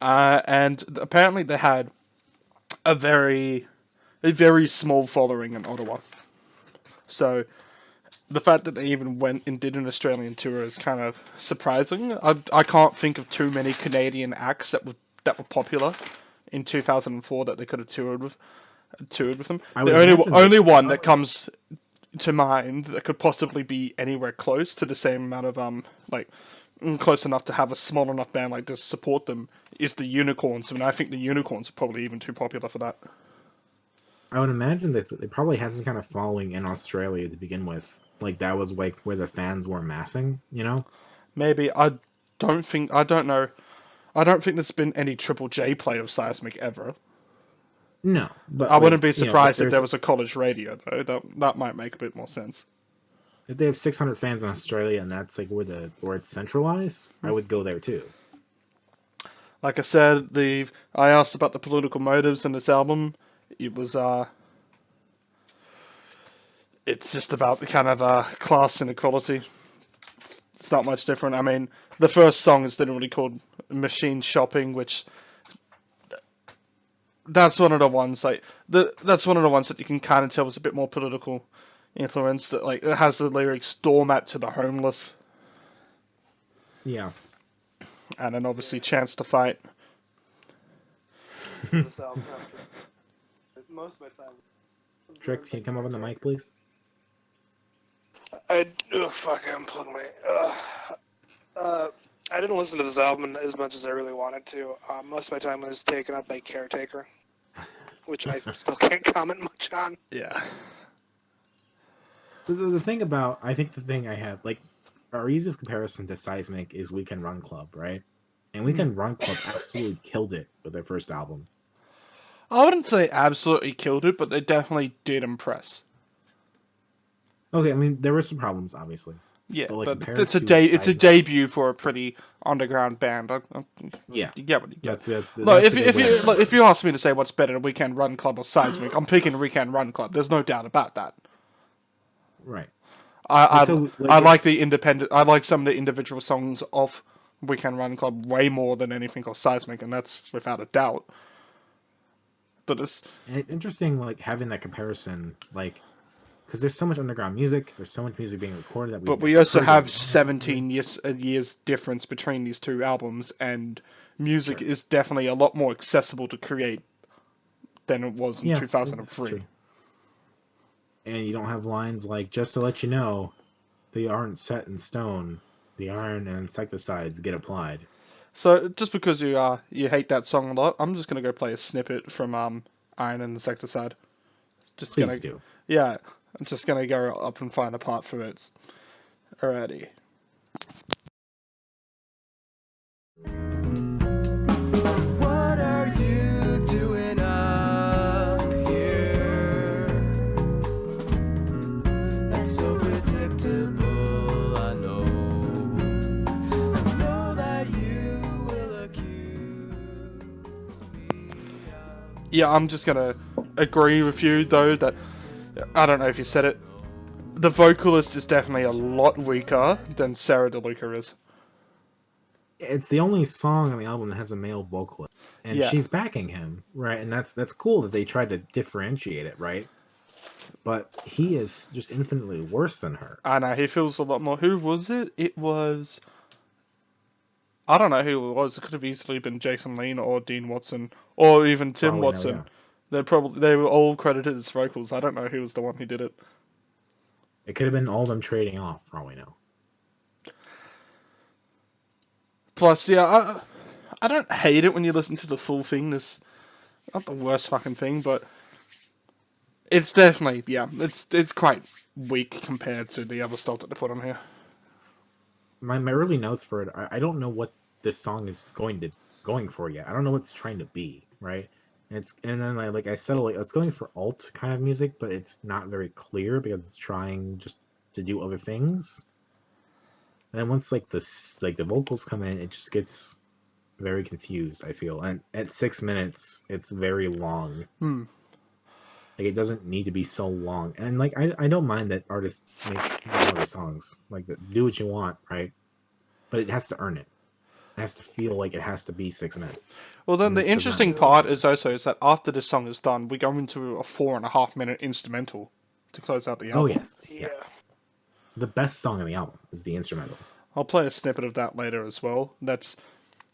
and apparently they had a very small following in Ottawa. So the fact that they even went and did an Australian tour is kind of surprising. I can't think of too many Canadian acts that were popular in 2004 that they could have toured with them. The only one that comes to mind that could possibly be anywhere close to the same amount of close enough to have a small enough band like this support them is the Unicorns. I mean, I think the Unicorns are probably even too popular for that. I would imagine that they probably had some kind of following in Australia to begin with. Like, that was like where the fans were amassing, Maybe. I don't know. I don't think there's been any Triple J play of Seismic ever. No, but I wouldn't be surprised if there was a college radio, though. That might make a bit more sense. If they have 600 fans in Australia and that's like where it's centralized, I would go there too. Like I said, I asked about the political motives in this album. It was it's just about the kind of class inequality. It's not much different. I mean, the first song is literally called Machine Shopping, which that's one of the ones that's one of the ones that you can kind of tell is a bit more political influence. That like it has the lyrics "doormat to the homeless," Yeah. and then obviously "Chance to Fight." This album after most of my time. Trick, can you come up on the mic, please? I unplugged my. I didn't listen to this album as much as I really wanted to. Most of my time was taken up by Caretaker, which I still can't comment much on. Yeah. The thing about, I think the thing I have, like, our easiest comparison to Seismic is Weekend Run Club, right? And Weekend Run Club absolutely killed it with their first album. I wouldn't say absolutely killed it, but they definitely did impress. Okay, I mean, there were some problems, obviously. Yeah, But, like, but compared it's a to it's a Seismic- debut for a pretty underground band. Yeah. You get what you get. That's Look, that's a good way to put it. if you ask me to say what's better, Weekend Run Club or Seismic, I'm picking Weekend Run Club. There's no doubt about that. Right. I So, like, I like the independent. I like some of the individual songs of Weekend Run Club way more than anything of Seismic, and that's without a doubt. But it's And it's interesting, like, having that comparison, like, because there's so much underground music, there's so much music being recorded that but we've we also heard have of. 17 years difference between these two albums, and music Sure. is definitely a lot more accessible to create than it was in Yeah, 2003. that's true. And you don't have lines like, just to let you know, they aren't set in stone. The iron and insecticides get applied. So just because you hate that song a lot, I'm just gonna go play a snippet from Iron and Insecticide. Just Please gonna do. yeah, I'm just gonna go up and find a part for it. Alrighty. What are you doing up here? That's so predictable, I know. I know that you will accuse me of... Yeah, I'm just gonna agree with you though that I don't know if you said it. The vocalist is definitely a lot weaker than Sarah DeLuca is. It's the only song on the album that has a male vocalist, and Yeah. she's backing him, right? And that's cool that they tried to differentiate it, right? But he is just infinitely worse than her. I know, he feels a lot more. Who was it? It was. I don't know who it was. It could have easily been Jason Lean or Dean Watson or even Tim Probably no, Watson. yeah. They were all credited as vocals. I don't know who was the one who did it. It could have been all of them trading off, for all we know. Plus, yeah, I don't hate it when you listen to the full thing. This not the worst fucking thing, but it's definitely it's quite weak compared to the other stuff that they put on here. My early notes for it, I don't know what this song is going for yet. I don't know what it's trying to be, right? And then like I said, like it's going for alt kind of music, but it's not very clear because it's trying just to do other things. And then once like the vocals come in, it just gets very confused, I feel. And at 6 minutes, it's very long. Like it doesn't need to be so long. And like I don't mind that artists make longer songs. Like do what you want, right? But it has to earn it. It has to feel like it has to be 6 minutes. Well, then And the this does interesting not. part is that after this song is done, we go into a 4.5 minute instrumental to close out the album. Oh yes. Yeah. Yes. The best song on the album is the instrumental. I'll play a snippet of that later as well.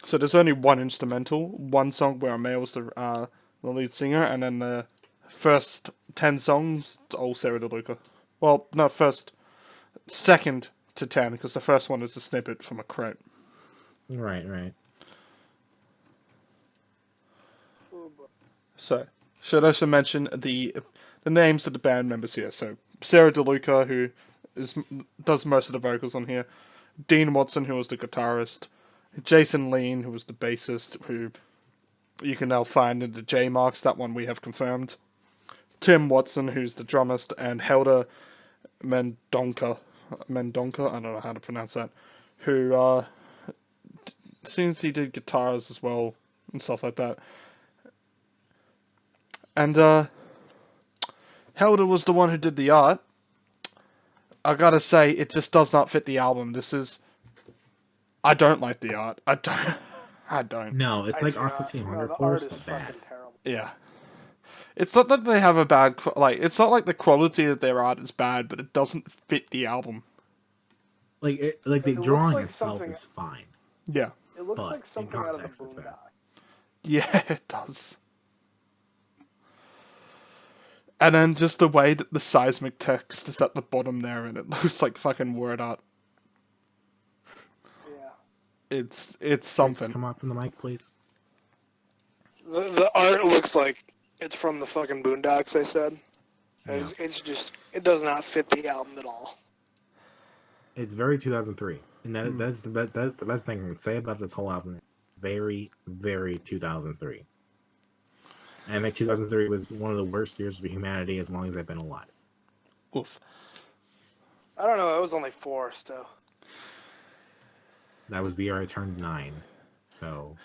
So there's only one instrumental, one song where a male's the lead singer, and then the first 10 songs all Sarah DeLuca. Well, no, second to 10, because the first one is a snippet from a crate. Right. So, should also mention the names of the band members here. So, Sarah DeLuca, who does most of the vocals on here. Dean Watson, who was the guitarist. Jason Lean, who was the bassist, who you can now find in the J marks. That one we have confirmed. Tim Watson, who's the drummist, and Helder Mendonca, I don't know how to pronounce that, who seems he did guitars as well and stuff like that. And Helder was the one who did the art, I gotta say, it just does not fit the album. I don't like the art. I don't. No, it's I like do Aqua not. Teen No, Hunger the Force, art is but bad. fucking terrible. Yeah. It's not that they have a bad, it's not like the quality of their art is bad, but it doesn't fit the album. Like the It looks drawing like itself something. is fine, Yeah. It looks but like in something out of the context, it's bad. Boondocks. Yeah, it does. And then just the way that the seismic text is at the bottom there, and it looks like fucking word art. Yeah. It's Please something. come up from the mic, please. The art looks like it's from the fucking Boondocks. I said. Yeah. It's just it does not fit the album at all. It's very 2003, and that's the best thing I can say about this whole album. Very, very 2003. And I think 2003 was one of the worst years for humanity as long as I've been alive. Oof. I don't know. It was only 4 still. That was the year I turned 9. So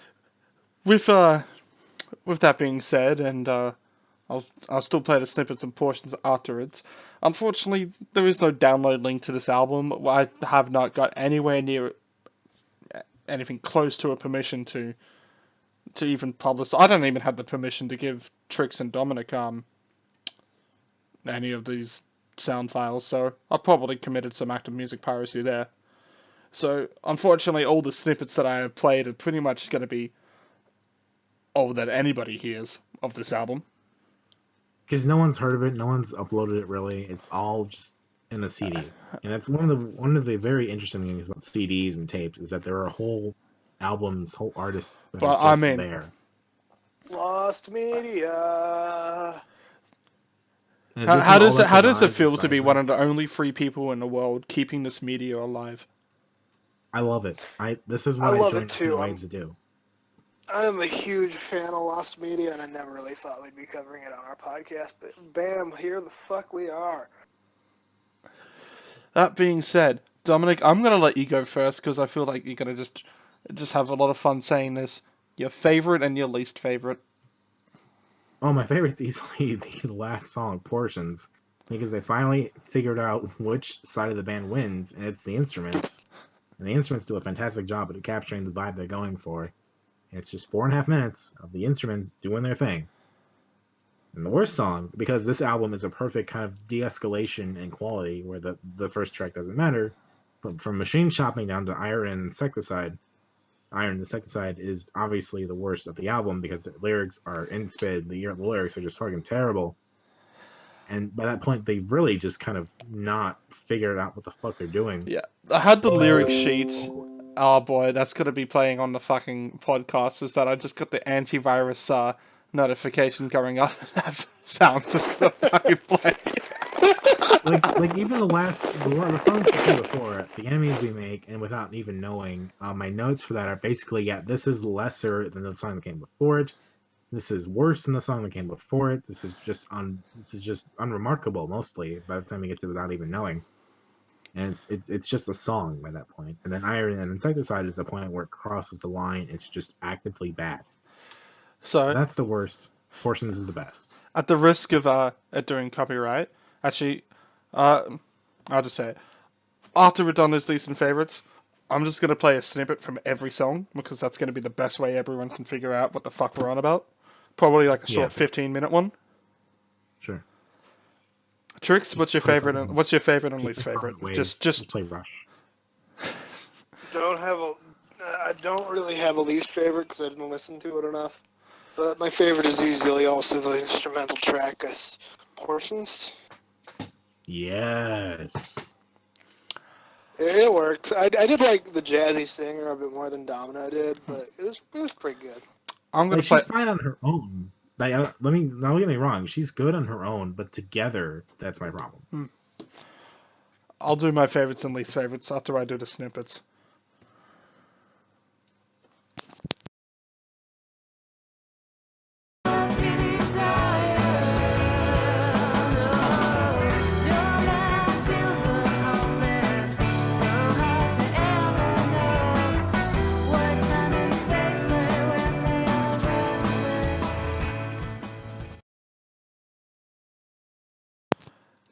With that being said, and I'll still play the snippets and portions afterwards. Unfortunately, there is no download link to this album. I have not got anywhere near anything close to a permission to even publish. I don't even have the permission to give Trix and Dominic any of these sound files, so I probably committed some active music piracy there. So unfortunately, all the snippets that I have played are pretty much going to be all that anybody hears of this album. because no one's heard of it, no one's uploaded it really. It's all just in a CD, and that's one of the very interesting things about CDs and tapes is that there are whole albums, whole artists that But are I just mean- there. Lost media. And How, just how all does it that how does it survives feel is to be seismic. one of the only 3 people in the world keeping this media alive? I love it. This is I what I love joined it too. the waves to do. I'm a huge fan of Lost Media, and I never really thought we'd be covering it on our podcast. But bam, here the fuck we are. That being said, Dominic, I'm gonna let you go first because I feel like you're gonna just have a lot of fun saying this. Your favorite and your least favorite. Oh, my favorite's easily the last song, Portions, because they finally figured out which side of the band wins, and it's the instruments. And the instruments do a fantastic job at capturing the vibe they're going for. And it's just 4.5 minutes of the instruments doing their thing. And the worst song, because this album is a perfect kind of de-escalation in quality, where the first track doesn't matter, from Machine Shopping down to Iron and Insecticide. Iron and Insecticide is obviously the worst of the album because the lyrics are insipid. The lyrics are just fucking terrible. And by that point, they really just kind of not figured out what the fuck they're doing. Yeah, I had the lyric sheets. Oh boy, that's gonna be playing on the fucking podcast. Is that I just got the antivirus notification going up? That sounds just gonna fucking play. like even the songs that came before it, the enemies we make, and without even knowing, my notes for that are basically, this is lesser than the song that came before it. This is worse than the song that came before it. This is just unremarkable mostly by the time you get to without even knowing. And it's just a song by that point. And then Iron and Insecticide is the point where it crosses the line. It's just actively bad. So That's the worst. Portions is the best. at the risk of doing copyright, actually, I'll just say it. After we're done with least and favorites, I'm just gonna play a snippet from every song because that's gonna be the best way everyone can figure out what the fuck we're on about. Probably like a short 15-minute one. Sure. Trix, Just what's your play favorite? from- What's your favorite and Keep least it from favorite? Waves. Just play Rush. I don't really have a least favorite because I didn't listen to it enough. But my favorite is easily also the instrumental track, Portions. Yes. It worked. I did like the jazzy singer a bit more than Domino did, but it was pretty good. I'm gonna Like, play. she's fine on her own. Like, don't get me wrong. She's good on her own, but together, that's my problem. I'll do my favorites and least favorites after I do the snippets.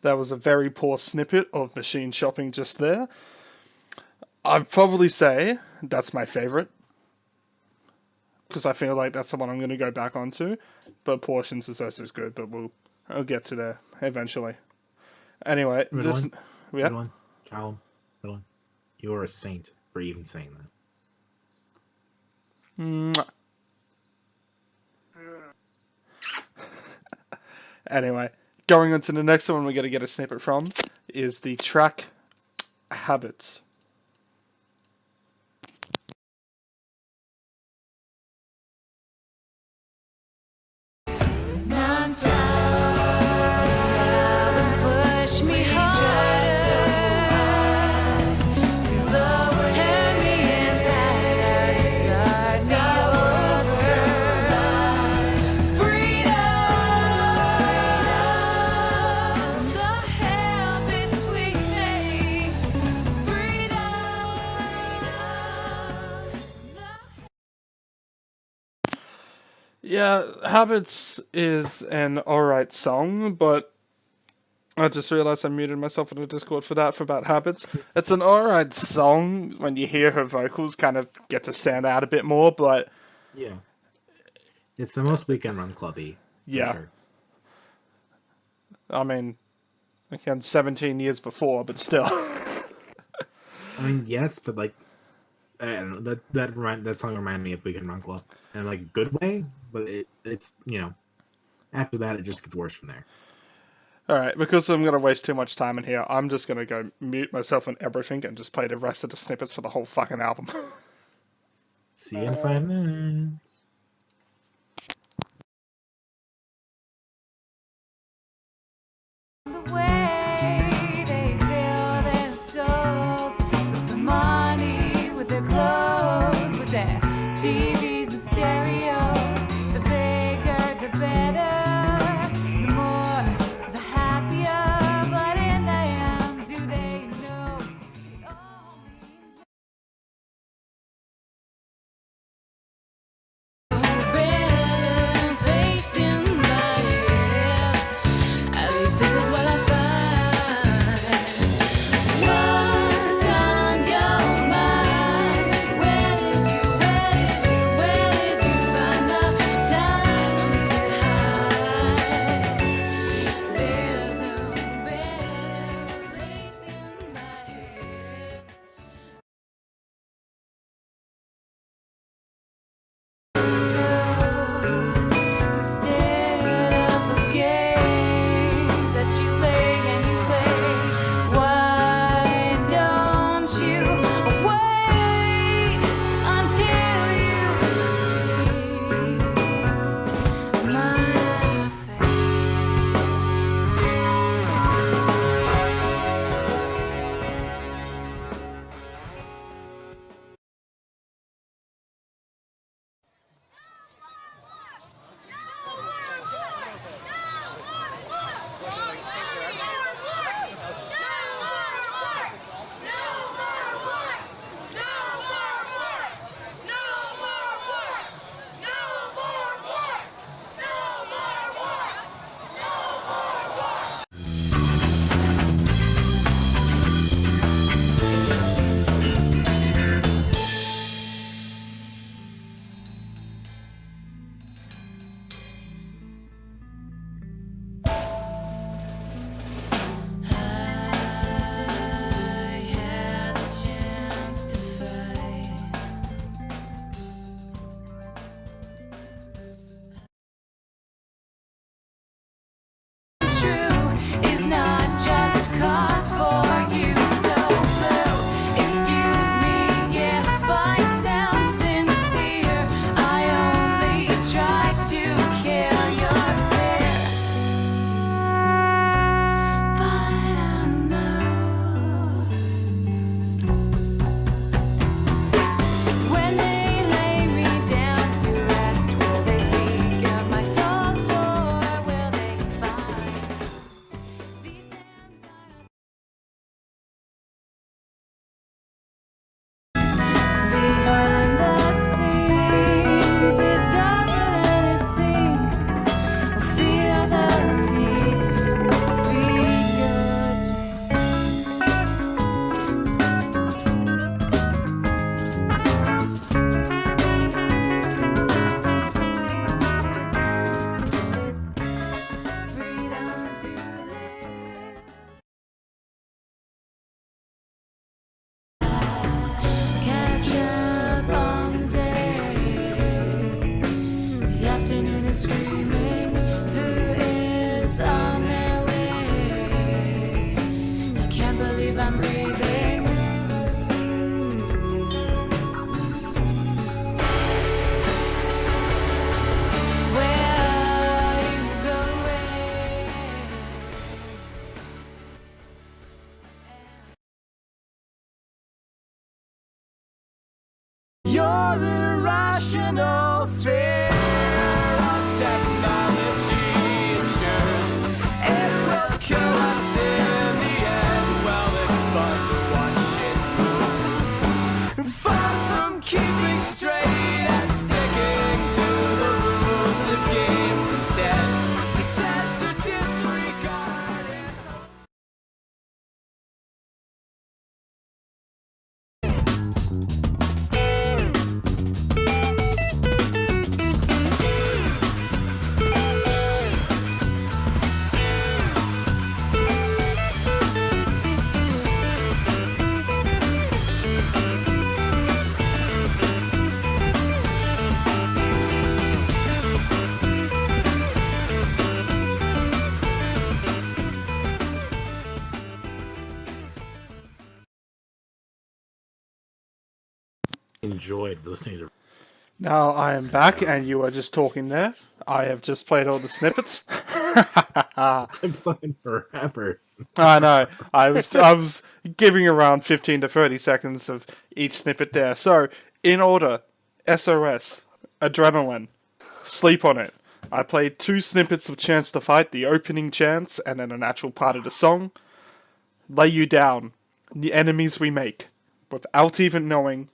That was a very poor snippet of machine shopping just there. I'd probably say that's my favorite. Because I feel like that's the one I'm going to go back onto. But Portions is also good, but I'll get to there eventually. Anyway, Middle this... one. Yeah. Middle one. Callum. Middle one. You're a saint for even saying that. Mwah. Anyway, going on to the next one we're going to get a snippet from is the track Habits. Now I'm tired of push me harder. Turn me inside, start me over. Freedom from the habits we make. Yeah, Habits is an alright song, but I just realized I muted myself in the Discord for that, for about Habits. It's an alright song when you hear her vocals kind of get to stand out a bit more, but Yeah. It's the most Weekend Run clubby. yeah. For sure. I mean, again, 17 years before, but still. I mean, yes, but like, I don't know, that song reminded me of Weekend Run Club, in like a good way. But it's after that it just gets worse from there. Alright, because I'm going to waste too much time in here, I'm just going to go mute myself on everything and just play the rest of the snippets for the whole fucking album. See you in 5 minutes. The way they fill their souls with the money, with their clothes, with their TVs and stereos. The bigger, the better. The more, the happier. But in the end, do they know it all means better place in my head? At least this is what I find. What's on your mind? Where did you find the time to hide? There's no better place in my head. Instead of those games that you play and you play, why don't you wait until you see my face? your irrational fear of technology ensures it will kill us in the end. Well, it's fun to watch it move. Far from keeping straight and sticking to the rules of games instead, we tend to disregard it. Enjoyed listening to. Now I am back, and you were just talking there. I have just played all the snippets. Took fucking forever. I know. I was giving around 15 to 30 seconds of each snippet there. So, in order, SOS, Adrenaline, Sleep on It. I played 2 snippets of Chance to Fight, the opening chance, and then an actual part of the song. Lay You Down, The Enemies We Make, without even knowing,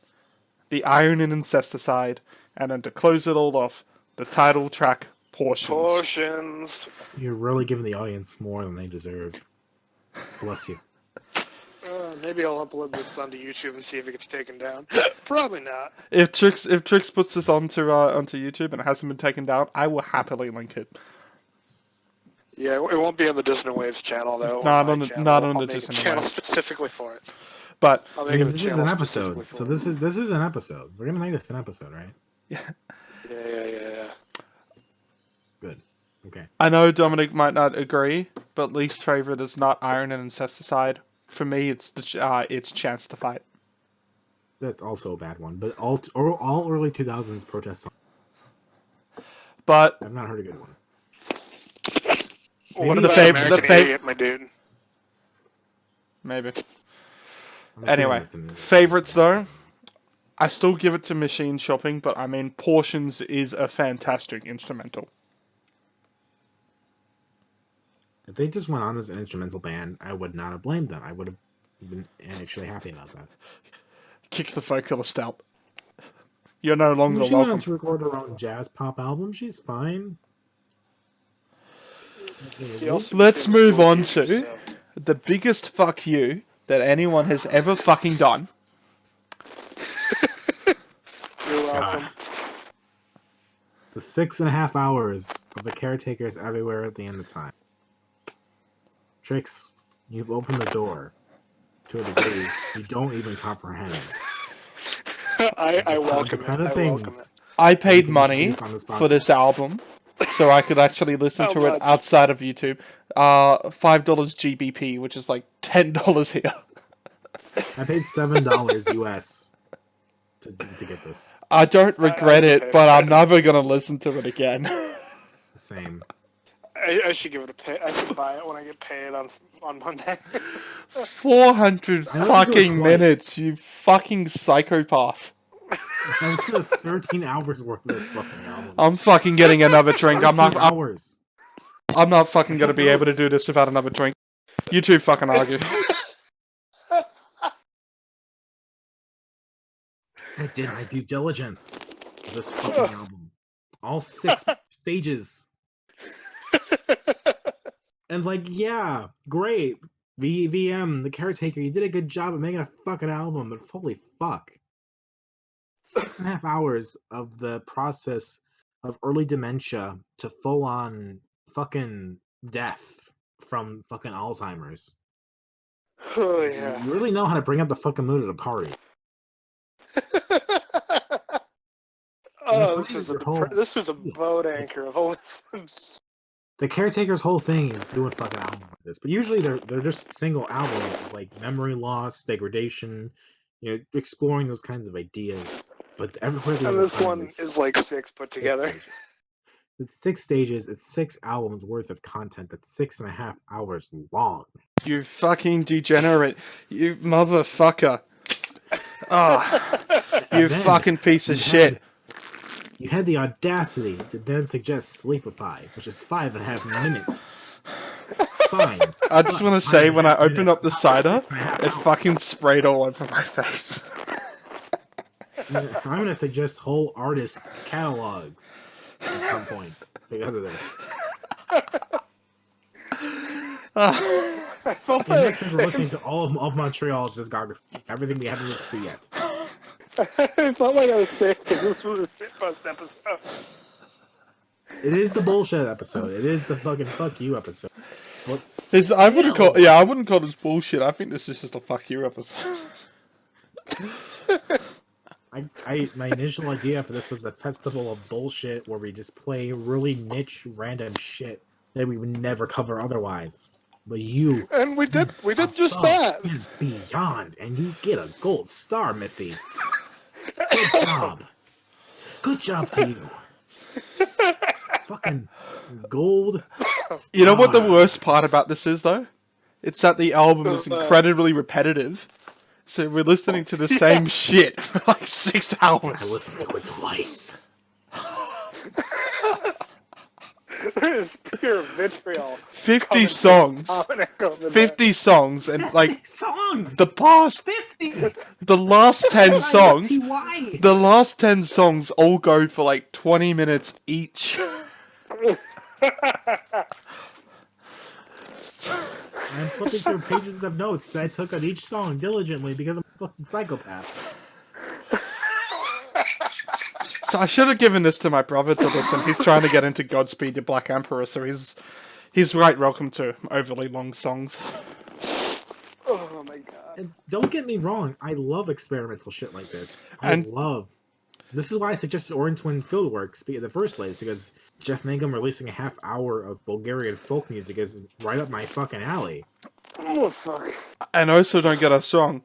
the Iron and Incesticide, and then to close it all off, the title track, Portions. You're really giving the audience more than they deserve. Bless you. Maybe I'll upload this onto YouTube and see if it gets taken down. Probably not. If Trix puts this onto YouTube and it hasn't been taken down, I will happily link it. Yeah, it won't be on the Dissonant Waves channel though. Not my on the- channel. not on I'll the make Dissonant a channel Waves. specifically for it. But I'll I make mean, it a this is channel an specifically episode, for so it. this is an episode. We're gonna make this an episode, right? Yeah. Good. Okay. I know Dominic might not agree, but least favorite is not Iron and Incesticide. For me, it's it's Chance to Fight. That's also a bad one. But all early 2000s protest songs. But I've not heard a good one. What the about fav- American the fav- Idiot, my dude? maybe. I'm assuming Anyway, it's an- favorites though, I still give it to Machine Shopping, but I mean Portions is a fantastic instrumental. If they just went on as an instrumental band, I would not have blamed them. I would have been actually happy about that. Kick the vocalist out. You're no longer She went on welcome. to record her own jazz pop album. She's fine. He also Let's became a move school on teacher, to so- the biggest fuck you that anyone has ever fucking done. You're welcome. The 6.5 hours of the caretakers everywhere at the end of time. Trix, you've opened the door to a degree you don't even comprehend. I welcome The it. kind of I things welcome it. I paid can money introduce on this for this podcast. album, so I could actually listen How to it much? outside of YouTube. $5 GBP, which is like $10 here. I paid $7 US to get this. I don't regret I it, but I'm never gonna listen to it again. Same. I should give it a pay. I should buy it when I get paid on Monday. 400 I listened to it fucking twice. minutes, you fucking psychopath. I listened to 13 hours worth of this fucking album. I'm fucking getting another drink. I'm 13 not. hours. I'm not fucking gonna be able to do this without another drink. You two fucking argue. I did my due diligence for this fucking album. All 6 stages. And like, yeah, great. VM, the caretaker, you did a good job of making a fucking album, but holy fuck. 6.5 hours of the process of early dementia to full on fucking death from fucking Alzheimer's. Oh yeah. You really know how to bring up the fucking mood at a party. Oh, party is your this was a whole- boat anchor of a listen. The caretaker's whole thing is doing fucking albums like this, but usually they're just single albums like memory loss, degradation, you know, exploring those kinds of ideas. But everywhere the And other this time one is like 6 put together. It's 6 stages. It's 6 albums worth of content that's 6.5 hours long. You fucking degenerate. You motherfucker. Ah, And you then fucking piece of you shit. You had the audacity to then suggest Sleepify, which is 5.5 minutes. Fine. I just but want to say, when I 5.5 opened minutes, up the not cider, 6.5 it hours. fucking sprayed all over my face. I'm gonna suggest whole artist catalogs at some point because of this. I felt And like next week we're listening to all of Montreal's discography, everything we haven't listened to yet. I felt like I was sick because this was a shitpost episode. It is the bullshit episode. It is the fucking fuck you episode. But I wouldn't call, still, yeah, I wouldn't call this bullshit. I think this is just a fuck you episode. my initial idea for this was a festival of bullshit where we just play really niche random shit that we would never cover otherwise. But you And we did just above that. and beyond, and you get a gold star, Missy. Good job. Good job to you. Fucking gold. You know what the star. worst part about this is, though? It's that the album is incredibly repetitive. So we're listening to the same shit for like 6 hours. I listened to it twice. There is pure vitriol. 50 coming from songs. Dominic over there. 50 songs, and like songs. the past, 50. the last 10 songs, Why? the last 10 songs all go for like 20 minutes each. I'm flipping through pages of notes that I took on each song diligently because I'm a fucking psychopath. So I should have given this to my brother to listen. He's trying to get into Godspeed You Black Emperor, so he's right welcome to overly long songs. Oh my god. And don't get me wrong, I love experimental shit like this. This is why I suggested Orange Twin Fieldworks in the first place, because Jeff Mangum releasing a half hour of Bulgarian folk music is right up my fucking alley. Oh fuck. And also, don't get us wrong,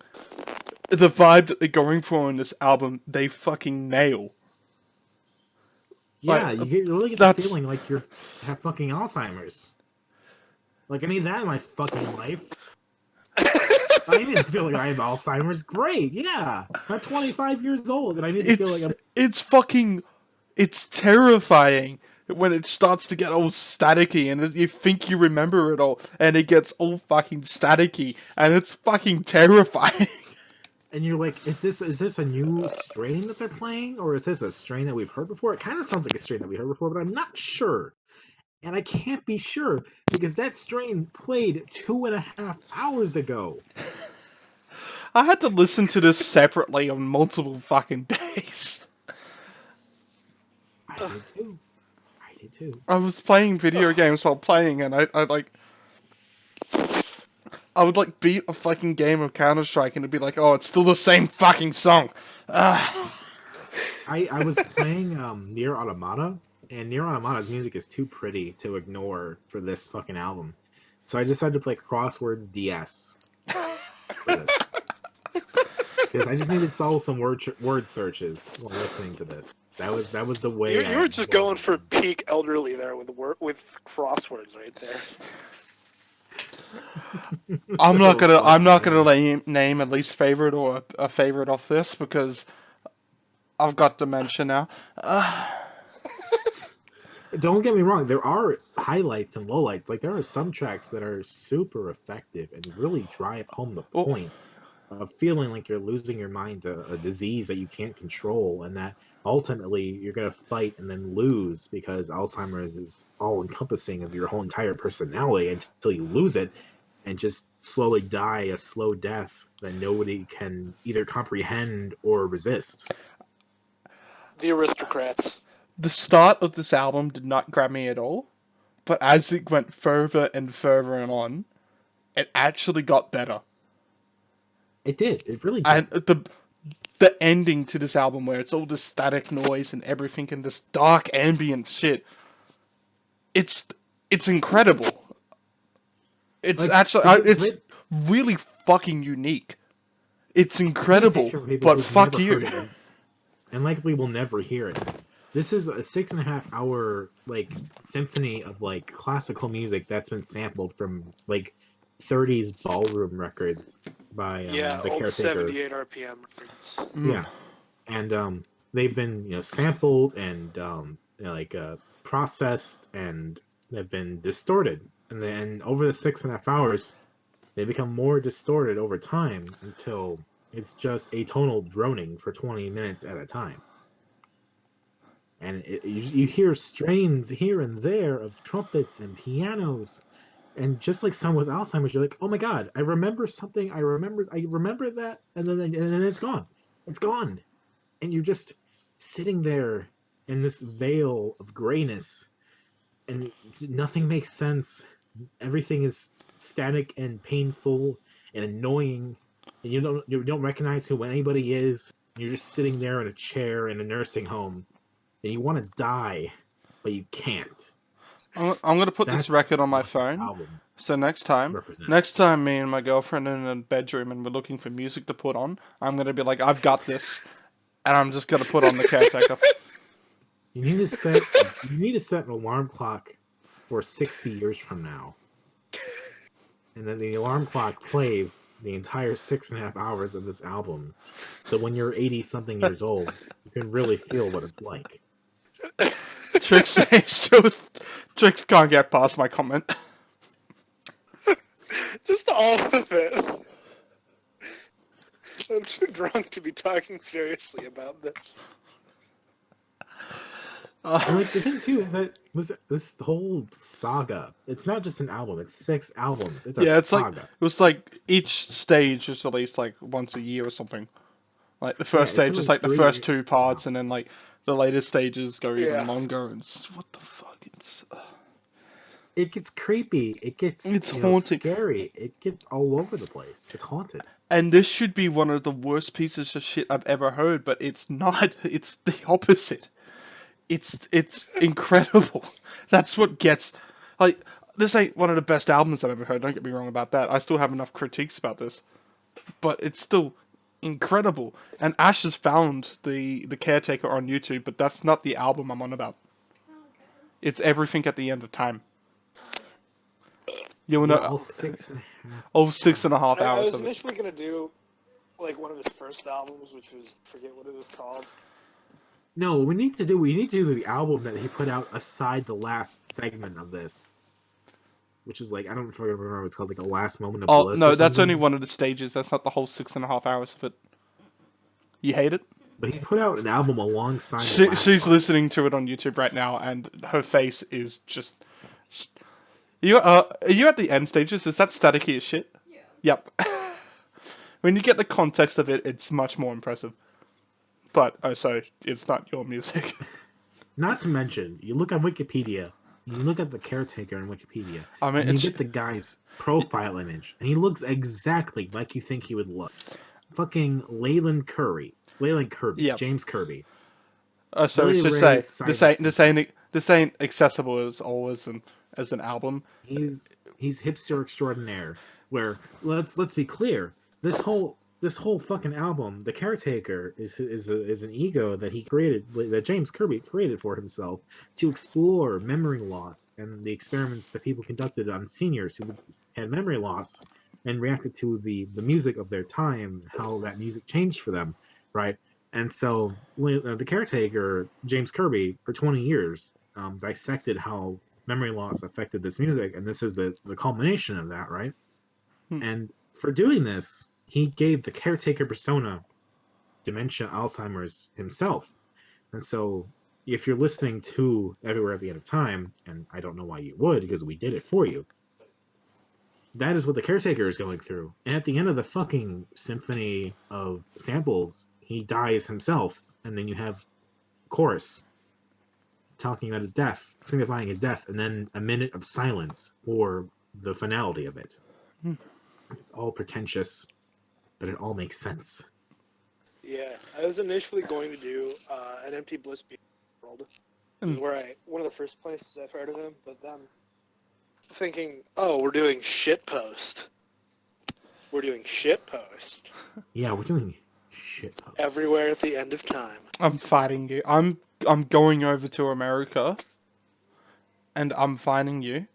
the vibe that they're going for in this album, they fucking nail. Yeah, Like, you really get the feeling like you have fucking Alzheimer's. Like, I need that in my fucking life. I need to feel like I have Alzheimer's. Great, yeah. I'm 25 years old, and I need to feel like I'm... It's terrifying when it starts to get all staticky, and you think you remember it all, and it gets all fucking staticky, and it's fucking terrifying. And you're like, is this a new strain that they're playing, or is this a strain that we've heard before? It kind of sounds like a strain that we heard before, but I'm not sure. And I can't be sure, because that strain played 2.5 hours ago. I had to listen to this separately on multiple fucking days. I did too. I was playing video games while playing, and I would like beat a fucking game of Counter-Strike, and it'd be like, oh, it's still the same fucking song. I was playing Nier Automata, and Nier Automata's music is too pretty to ignore for this fucking album. So I decided to play Crosswords DS for this. Because I just needed to solve some word searches while listening to this. That was the way. You were just going for peak elderly there with crosswords right there. I'm not gonna name a least favorite or a favorite off this because I've got dementia now. Don't get me wrong. There are highlights and lowlights. Like there are some tracks that are super effective and really drive home the point of feeling like you're losing your mind to a disease that you can't control, and that ultimately you're gonna fight and then lose because Alzheimer's is all encompassing of your whole entire personality until you lose it and just slowly die a slow death that nobody can either comprehend or resist. The Aristocrats. The start of this album did not grab me at all, but as it went further and further and on, it actually got better. It did. It really did. And the ending to this album, where it's all this static noise and everything and this dark ambient shit, it's incredible. It's Like, actually it's really fucking unique. It's incredible, For people but who've fuck never you. heard it, and likely will never hear it. This is a 6.5 hour like symphony of like classical music that's been sampled from like 30s ballroom records by Yeah, the old Caretaker. 78 RPM records. Yeah, and they've been sampled and processed, and they've been distorted, and then over the 6.5 hours, they become more distorted over time until it's just atonal droning for 20 minutes at a time. And you hear strains here and there of trumpets and pianos, and just like someone with Alzheimer's, you're like, oh my god, I remember something. I remember that, and then it's gone. It's gone, and you're just sitting there in this veil of grayness, and nothing makes sense. Everything is static and painful and annoying, and you don't recognize who anybody is. You're just sitting there in a chair in a nursing home, and you want to die, but you can't. I'm gonna put this That's record on my what this phone. album So next represents. time me and my girlfriend are in a bedroom and we're looking for music to put on, I'm gonna be like, I've got this, and I'm just gonna put on the Caretaker. You need to set an alarm clock for 60 years from now, and then the alarm clock plays the entire 6.5 hours of this album. So when you're 80 something years old, you can really feel what it's like. Trix can't get past my comment. Just all of it. I'm too drunk to be talking seriously about this. And like the thing too is that this whole saga. It's not just an album; it's 6 albums. It's a Yeah, it's like saga. it was like each stage is released like once a year or something. Like the first Yeah, it's stage is only like the 3 first years 2 parts, and then like the later stages go Yeah. even longer. And what the fuck? It gets creepy. It gets It's haunting. scary. It gets all over the place. It's haunted. And this should be one of the worst pieces of shit I've ever heard, but it's not. It's the opposite. It's incredible. That's what gets like this ain't one of the best albums I've ever heard. Don't get me wrong about that. I still have enough critiques about this, but it's still incredible. And Ash has found the Caretaker on YouTube, but that's not the album I'm on about. It's Everything at the End of Time. You will Yeah, know all 6.5. all 6.5 I hours was of it. initially gonna do like one of his first albums, which was forget what it was called. No, we need to do the album that he put out aside the last segment of this, which is like I don't remember what it's called, like a last moment of Oh bliss. no, or that's only something. one of the stages. That's not the whole 6.5 hours of it. You hate it? But he put out an album alongside the She's last one. listening to it on YouTube right now, and her face is just. Are you at the end stages? Is that staticky as shit? Yeah. Yep. When you get the context of it, it's much more impressive. But so it's not your music. Not to mention, you look on Wikipedia, you look at the Caretaker on Wikipedia, I mean, and you it's get the guy's profile image, and he looks exactly like you think he would look. Fucking Leyland Kirby, Yep. James Kirby. so Billy it's just Ray say Cyrus this ain't accessible as always and as an album. He's hipster extraordinaire. Where let's be clear, this whole fucking album, The Caretaker, is an ego that he created, that James Kirby created for himself to explore memory loss and the experiments that people conducted on seniors who had memory loss and reacted to the music of their time, how that music changed for them, right? And so The Caretaker, James Kirby, for 20 years dissected how memory loss affected this music, and this is the culmination of that, right? And for doing this, he gave the Caretaker persona dementia, Alzheimer's himself. And so if you're listening to Everywhere at the End of Time, and I don't know why you would, because we did it for you, that is what the Caretaker is going through. And at the end of the fucking symphony of samples, he dies himself, and then you have chorus talking about his death, signifying his death, and then a minute of silence for the finality of it. It's all pretentious, but it all makes sense. Yeah, I was initially going to do an Empty Bliss World, which is where one of the first places I've heard of him. But then thinking, oh, we're doing Shitpost. We're doing Shitpost. Yeah, we're doing shit. Everywhere at the End of Time. I'm fighting you. I'm going over to America, and I'm finding you,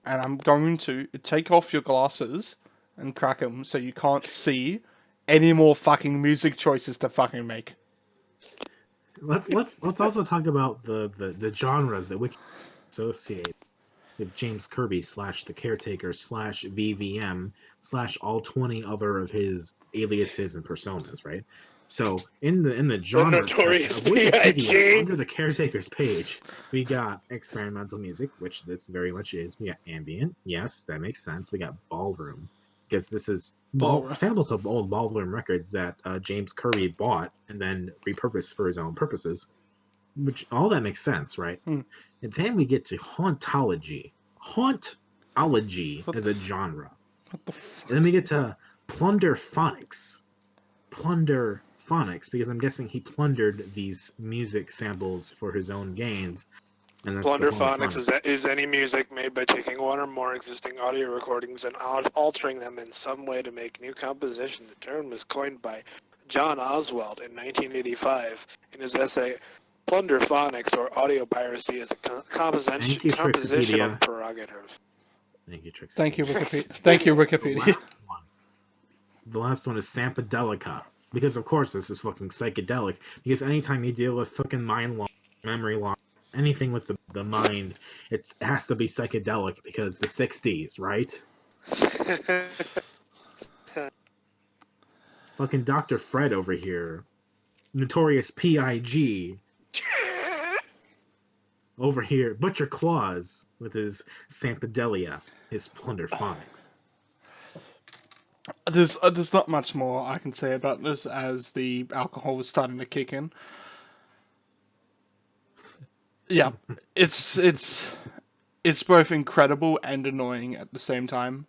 and I'm going to take off your glasses and crack them so you can't see any more fucking music choices to fucking make. Let's also talk about the genres that we can associate with James Kirby / the Caretaker / VVM / all 20 other of his aliases and personas, right? So in the genre section Notorious of Wikipedia, B.I.G. under the Caretaker's page, we got experimental music, which this very much is. We got ambient, yes, that makes sense. We got ballroom, because this is Ballroom. samples of old ballroom records that James Kirby bought and then repurposed for his own purposes, which all that makes sense, right? Hmm. And then we get to hauntology What as a genre. What the fuck? And then we get to plunder phonics, because I'm guessing he plundered these music samples for his own gains. And that's the Plunderphonics is any music made by taking one or more existing audio recordings and altering them in some way to make new composition. The term was coined by John Oswald in 1985 in his essay Plunderphonics, or Audio Piracy, is a Thank you, compositional Trixipedia. prerogative. Thank you, Trixie. Thank you, Wikipedia. Thank you, Wikipedia. The last one is Sampadelica. Because, of course, this is fucking psychedelic. Because anytime you deal with fucking mind loss, memory loss, anything with the mind, it has to be psychedelic because the 60s, right? Fucking Dr. Fred over here. Notorious P.I.G. over here. Butcher Claus with his Sampedelia, his Plunderphonics. There's not much more I can say about this as the alcohol was starting to kick in. Yeah, it's both incredible and annoying at the same time.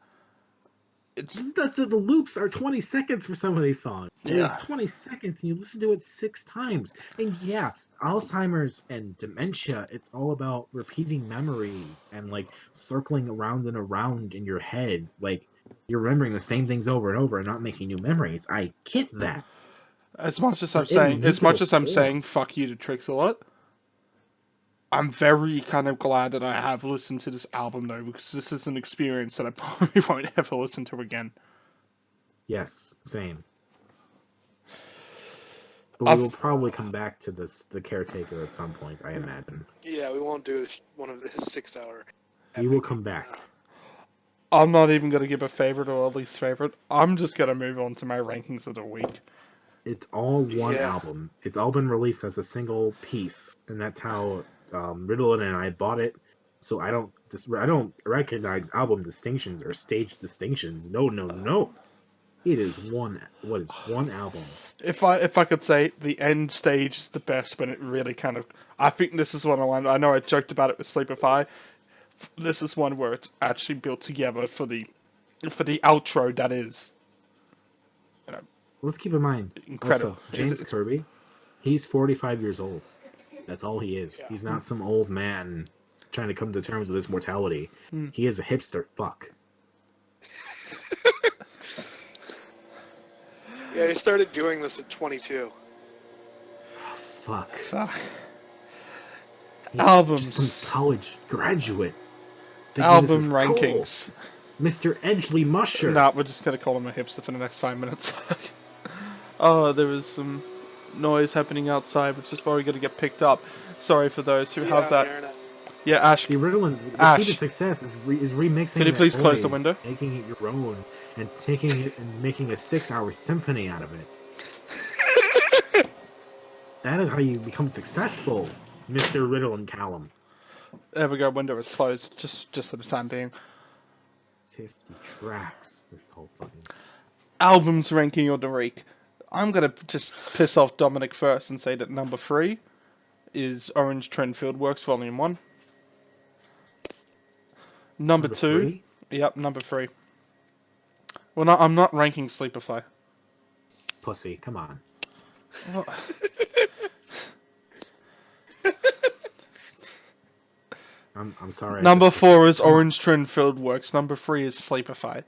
It's The loops are 20 seconds for some of these songs. Yeah. It's 20 seconds and you listen to it 6 times. And yeah, Alzheimer's and dementia, it's all about repeating memories and like circling around and around in your head. Like you're remembering the same things over and over and not making new memories. I get that. as much as But in musical form. saying fuck you to Trix a lot. I'm very kind of glad that I have listened to this album though, because this is an experience that I probably won't ever listen to again. Yes, same. But we will probably come back to the Caretaker at some point, I imagine. Yeah, we won't do one of his 6-hour. We will come back. I'm not even going to give a favorite or a least favorite. I'm just going to move on to my rankings of the week. It's all one Yeah. album. It's all been released as a single piece, and that's how Riddle and I bought it. So I don't recognize album distinctions or stage distinctions. No. It is one album. If I could say the end stage is the best, when it really kind of, I think this is one I know I joked about it with Sleepify. This is one where it's actually built together for the outro that is. Let's keep in mind, Incredible. also, James Kirby, he's 45 years old. That's all he is. Yeah. He's not some old man trying to come to terms with his mortality. He is a hipster fuck. Yeah, he started doing this at 22. Fuck. Fuck. He's Albums. just some college graduate. thinking Album this is cool. rankings. Mr. Edgley Musher. Nah, we're just gonna call him a hipster for the next 5 minutes. Oh, there was some noise happening outside, which is probably gonna get picked up. Sorry for those who have that. Internet. Yeah, Ash. See, Ritalin, the Ash. key to success is remixing. Could you that please close the void, window? making it your own, and taking it and making a 6-hour symphony out of it. That is how you become successful, Mr. Ritalin Callum. There we go. Window is closed. Just for the time being. 50 tracks. This whole fucking. Albums ranking of the week. I'm gonna just piss off Dominic first and say that number 3 is Orange Trend Fieldworks Volume 1. Number 2. 3? Yep, number 3. Well, no, I'm not ranking Sleepify. Pussy, come on. Well, I'm sorry. number 4 is Orange Trend Fieldworks. Number 3 is Sleepify.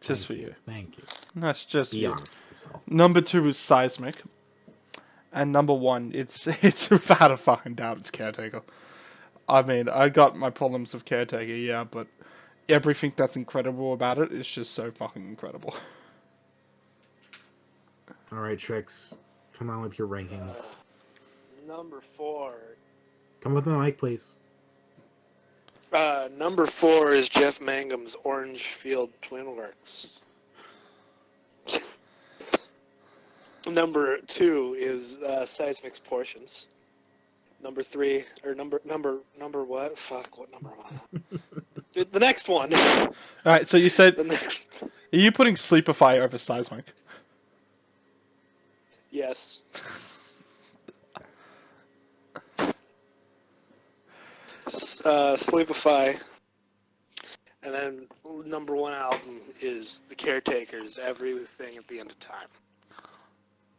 Just for you. Thank you. That's just Be you. honest with yourself. Number 2 is Seismic. And number 1, it's without a fucking doubt, it's Caretaker. I mean, I got my problems with Caretaker, yeah, but everything that's incredible about it is just so fucking incredible. All right, Tricks. Come on with your rankings. Number 4. Come with the mic, please. Number 4 is Jeff Mangum's Orange Field Twin Works. Number 2 is Seismic's Portions. Number 3, or number what? Fuck, what number am I on? The next one. Alright, so you said, The next. are you putting Sleepify over Seismic? Yes. Sleepify. And then number 1 album is The Caretakers, Everything at the End of Time.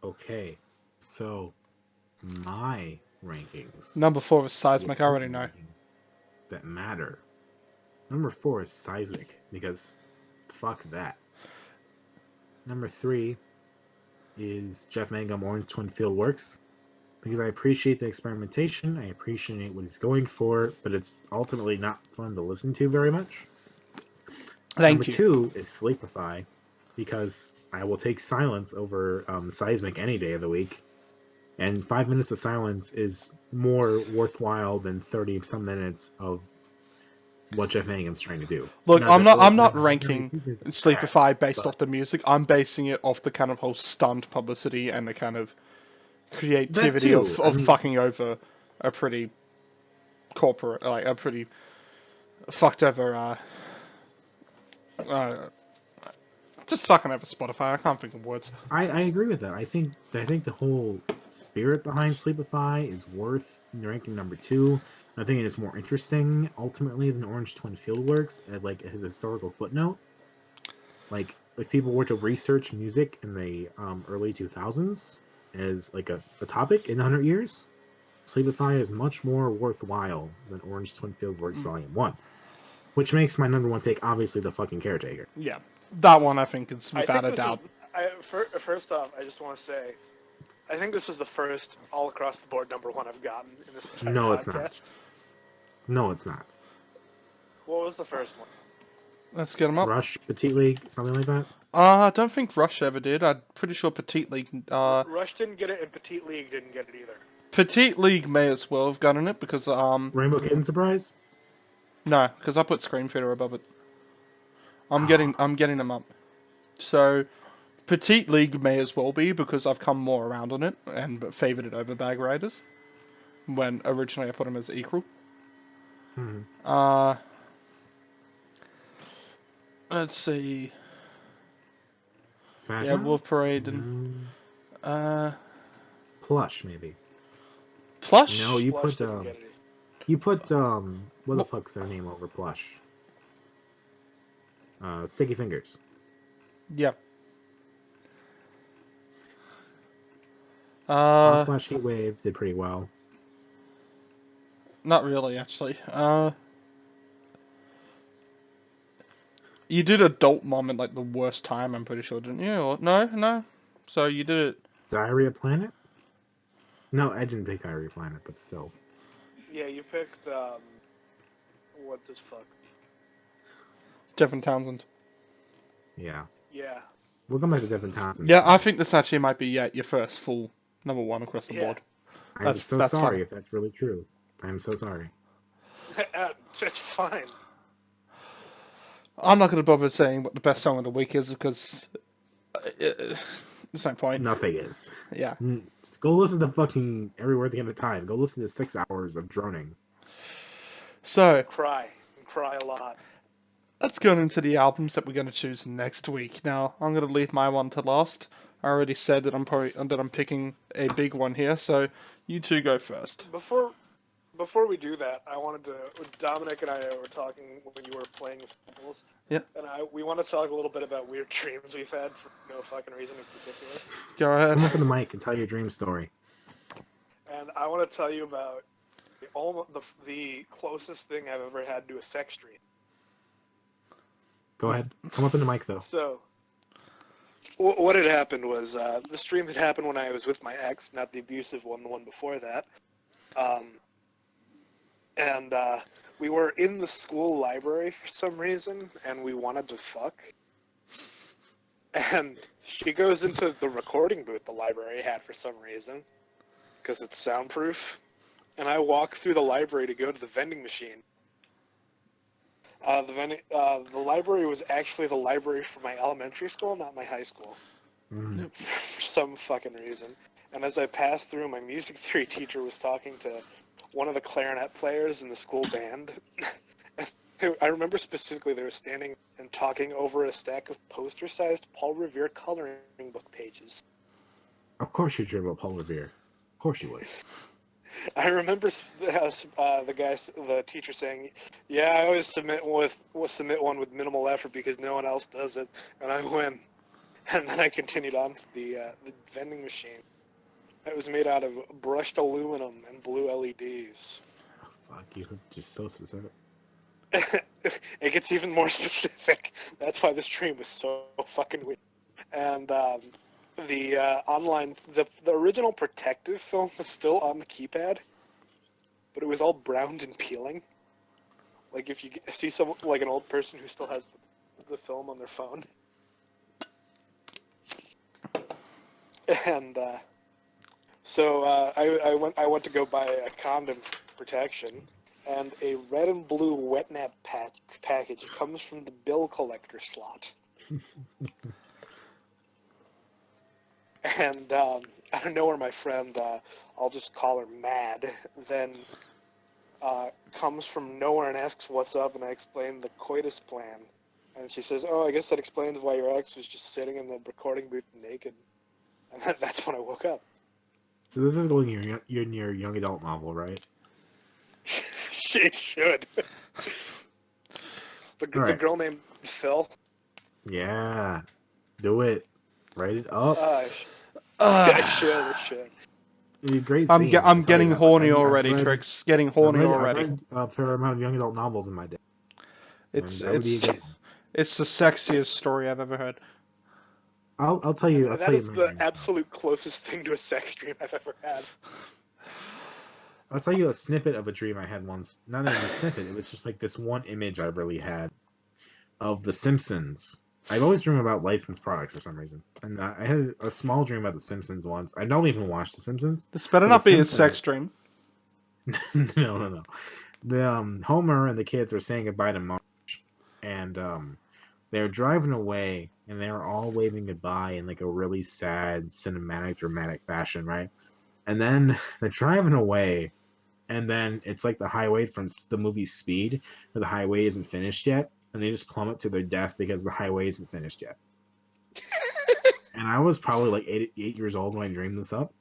Okay, so my rankings. Number 4 is Seismic, I already know. That matter. Number 4 is Seismic, because fuck that. Number 3 is Jeff Mangum Orange Twin Field Works, because I appreciate the experimentation, I appreciate what he's going for, but it's ultimately not fun to listen to very much. Thank Number you. 2 is Sleepify, because I will take silence over Seismic any day of the week. And 5 minutes of silence is more worthwhile than 30-some minutes of what Jeff Mangum's trying to do. Look, Now, I'm not the ranking music is Sleepify bad, based but off the music. I'm basing it off the kind of whole stunt publicity and the kind of creativity too. of I mean- fucking over a pretty corporate, like a pretty fucked over, just fucking over Spotify. I can't think of words. I agree with that. I think the whole spirit behind Sleepify is worth ranking number 2. I think it is more interesting ultimately than Orange Twin Field Works at like his historical footnote. Like if people were to research music in the early 2000s as like a topic in 100 years, Sleepify is much more worthwhile than Orange Twin Field Works Volume 1. Which makes my number 1 pick obviously The Fucking Caretaker. Yeah, that one I think is without a this doubt. First off, I just want to say, I think this is the first all across the board number 1 I've gotten in this entire No, podcast. it's not. No, it's not. What was the first one? Let's get them up. Rush, Petite League, something like that? I don't think Rush ever did. I'm pretty sure Petite League. Rush didn't get it, and Petite League didn't get it either. Petite League may as well have gotten it because Rainbow Kitten Surprise? no, because I put Scream Theater above it. I'm getting them up. So Petite League may as well be because I've come more around on it and favoured it over Bag Riders when originally I put them as equal. Hmm. Let's see. Smash Yeah, Mouth? Wolf Parade and Plush, maybe. Plush. No, you Flush put didn't get it. what the fuck's their name over Plush? Sticky Fingers. Yeah. Flash Heat Waves did pretty well. Not really, actually. You did Adult Mom at like the worst time, I'm pretty sure, didn't you? Or, no? So you did it. Diarrhea Planet? No, I didn't pick Diarrhea Planet, but still. Yeah, you picked, what's his fuck? Devin Townsend. Yeah. Yeah. We'll come back to Devin Townsend. Yeah, I think this actually might be your first full number 1 across the Yeah. board. I'm that's- so that's sorry fine. if that's really true. I'm so sorry. It's fine. I'm not going to bother saying what the best song of the week is because there's no point. Nothing is. Yeah. Just go listen to fucking Everywhere at the End of Time. Go listen to 6 hours of droning. So Cry a lot. let's go into the albums that we're going to choose next week. Now I'm going to leave my one to last. I already said that I'm picking a big one here, so you two go first. Before we do that, I wanted to. Dominic and I were talking when you were playing the samples. Yeah. And we want to talk a little bit about weird dreams we've had for no fucking reason in particular. Go ahead. Come up to the mic and tell your dream story. And I want to tell you about the closest thing I've ever had to a sex dream. Go ahead. Come up in the mic, though. So, what had happened was this dream had happened when I was with my ex, not the abusive one, the one before that. and we were in the school library for some reason, and we wanted to fuck. And she goes into the recording booth the library had for some reason, because it's soundproof. And I walk through the library to go to the vending machine. The library was actually the library for my elementary school, not my high school, Mm. for some fucking reason. And as I passed through, my music theory teacher was talking to one of the clarinet players in the school band. I remember specifically they were standing and talking over a stack of poster-sized Paul Revere coloring book pages. Of course you dream about Paul Revere. Of course you would. I remember the teacher saying, "Yeah, I always submit one with minimal effort because no one else does it, and I win." And then I continued on to the vending machine. It was made out of brushed aluminum and blue LEDs. Fuck, you're just so specific. It gets even more specific. That's why this dream was so fucking weird. And the original protective film was still on the keypad, but it was all browned and peeling. Like if you see like an old person who still has the film on their phone. And so I went to go buy a condom for protection, and a red and blue wet nap package comes from the bill collector slot. And out of nowhere, my friend, I'll just call her Mad, then comes from nowhere and asks what's up, and I explain the coitus plan. And she says, "Oh, I guess that explains why your ex was just sitting in the recording booth naked." And that's when I woke up. So this is going in your young adult novel, right? She should. The Alright. girl named Phil. Yeah. Do it. Write it up. I should. It'd be a great I'm scene, ge- I'll I'm tell you getting that. horny I've already, read- Trix. Getting horny already. I've read a fair amount of young adult novels in my day. It's and that would be a good one. it's the sexiest story I've ever heard. I'll tell you. I'll That tell you is my the dream. absolute closest thing to a sex dream I've ever had. I'll tell you a snippet of a dream I had once. Not even a snippet. It was just like this one image I really had of The Simpsons. I've always dreamed about licensed products for some reason, and I had a small dream about The Simpsons once. I don't even watch The Simpsons. This better But not The be a sex Simpsons- dream. No. The Homer and the kids are saying goodbye to Marge, and they're driving away, and they're all waving goodbye in like a really sad, cinematic, dramatic fashion, right? And then they're driving away, and then it's like the highway from the movie Speed, where the highway isn't finished yet, and they just plummet to their death because the highway isn't finished yet. And I was probably like 8 years old when I dreamed this up.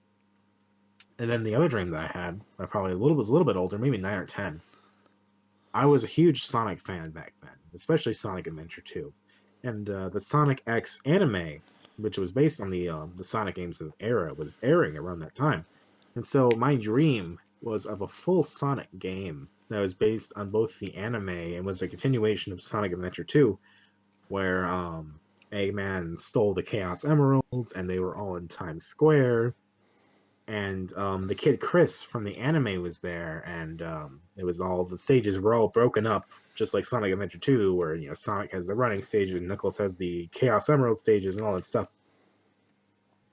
And then the other dream that I had, I probably was a little bit older, maybe 9 or 10. I was a huge Sonic fan back then, especially Sonic Adventure 2. And the Sonic X anime, which was based on the Sonic games of the era, was airing around that time. And so my dream was of a full Sonic game that was based on both the anime and was a continuation of Sonic Adventure 2, where Eggman stole the Chaos Emeralds, and they were all in Times Square. And the kid Chris from the anime was there, and it was all the stages were all broken up, just like Sonic Adventure 2, where Sonic has the running stages and Knuckles has the Chaos Emerald stages and all that stuff.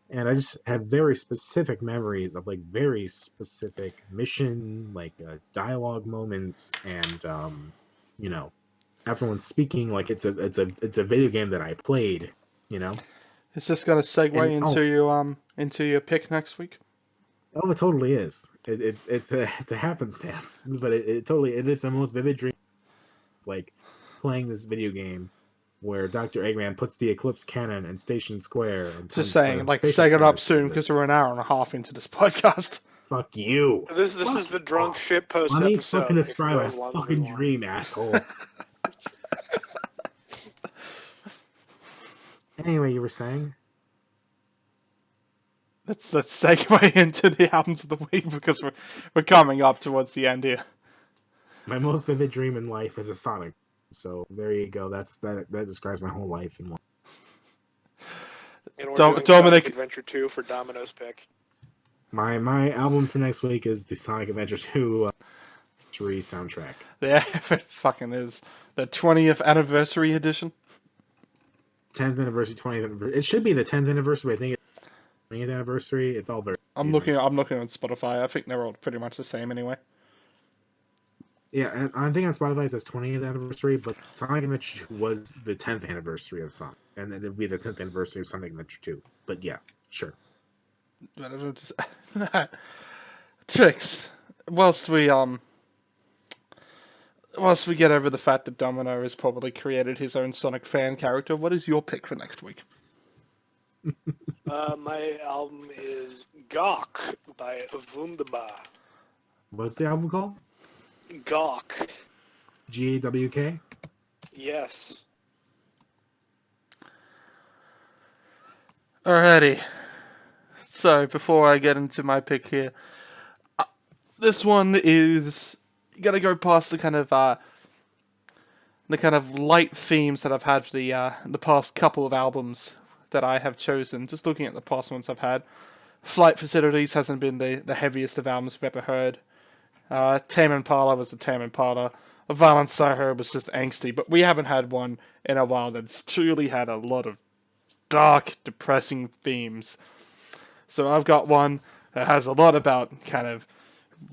And I just have very specific memories of like very specific mission, like dialogue moments, and everyone speaking like it's a video game that I played. Is this gonna segue And- into your pick next week? Oh, it totally is. It's a happenstance, but it totally is the most vivid dream. Like playing this video game where Dr. Eggman puts the Eclipse cannon in Station Square. And Just saying, like, set it up soon because we're an hour and a half into this podcast. Fuck you. This is the drunk shit post Let me episode. fucking if you describe really a want to fucking move on. dream, asshole. Anyway, you were saying? Let's segue into the albums of the week because we're coming up towards the end here. My most vivid dream in life is a Sonic. So there you go. That describes my whole life in one. And we're doing Dominic- Sonic Adventure 2 for Domino's pick. My album for next week is the Sonic Adventure 2 soundtrack. Yeah, it fucking is. The 20th anniversary edition. 10th anniversary, 20th anniversary. It should be the 10th anniversary. I think it's 20th anniversary. It's all very. I'm confusing. looking on Spotify. I think they're all pretty much the same anyway. Yeah, and I think on Spotify it says 20th anniversary, but Sonic Adventure 2 was the 10th anniversary of Sonic, and then it'd be the 10th anniversary of Sonic Adventure 2. But yeah, sure. Tricks. Whilst we get over the fact that Domino has probably created his own Sonic fan character, what is your pick for next week? My album is Gawk by Wunderbar. What's the album called? Gawk. GAWK? Yes. Alrighty. So, before I get into my pick here, this one is you gotta go past the kind of light themes that I've had for the past couple of albums that I have chosen. Just looking at the past ones I've had, Flight Facilities hasn't been the heaviest of albums we've ever heard. Tame Impala was the Tame Impala. Violent Sahara was just angsty, but we haven't had one in a while that's truly had a lot of dark, depressing themes. So I've got one that has a lot about kind of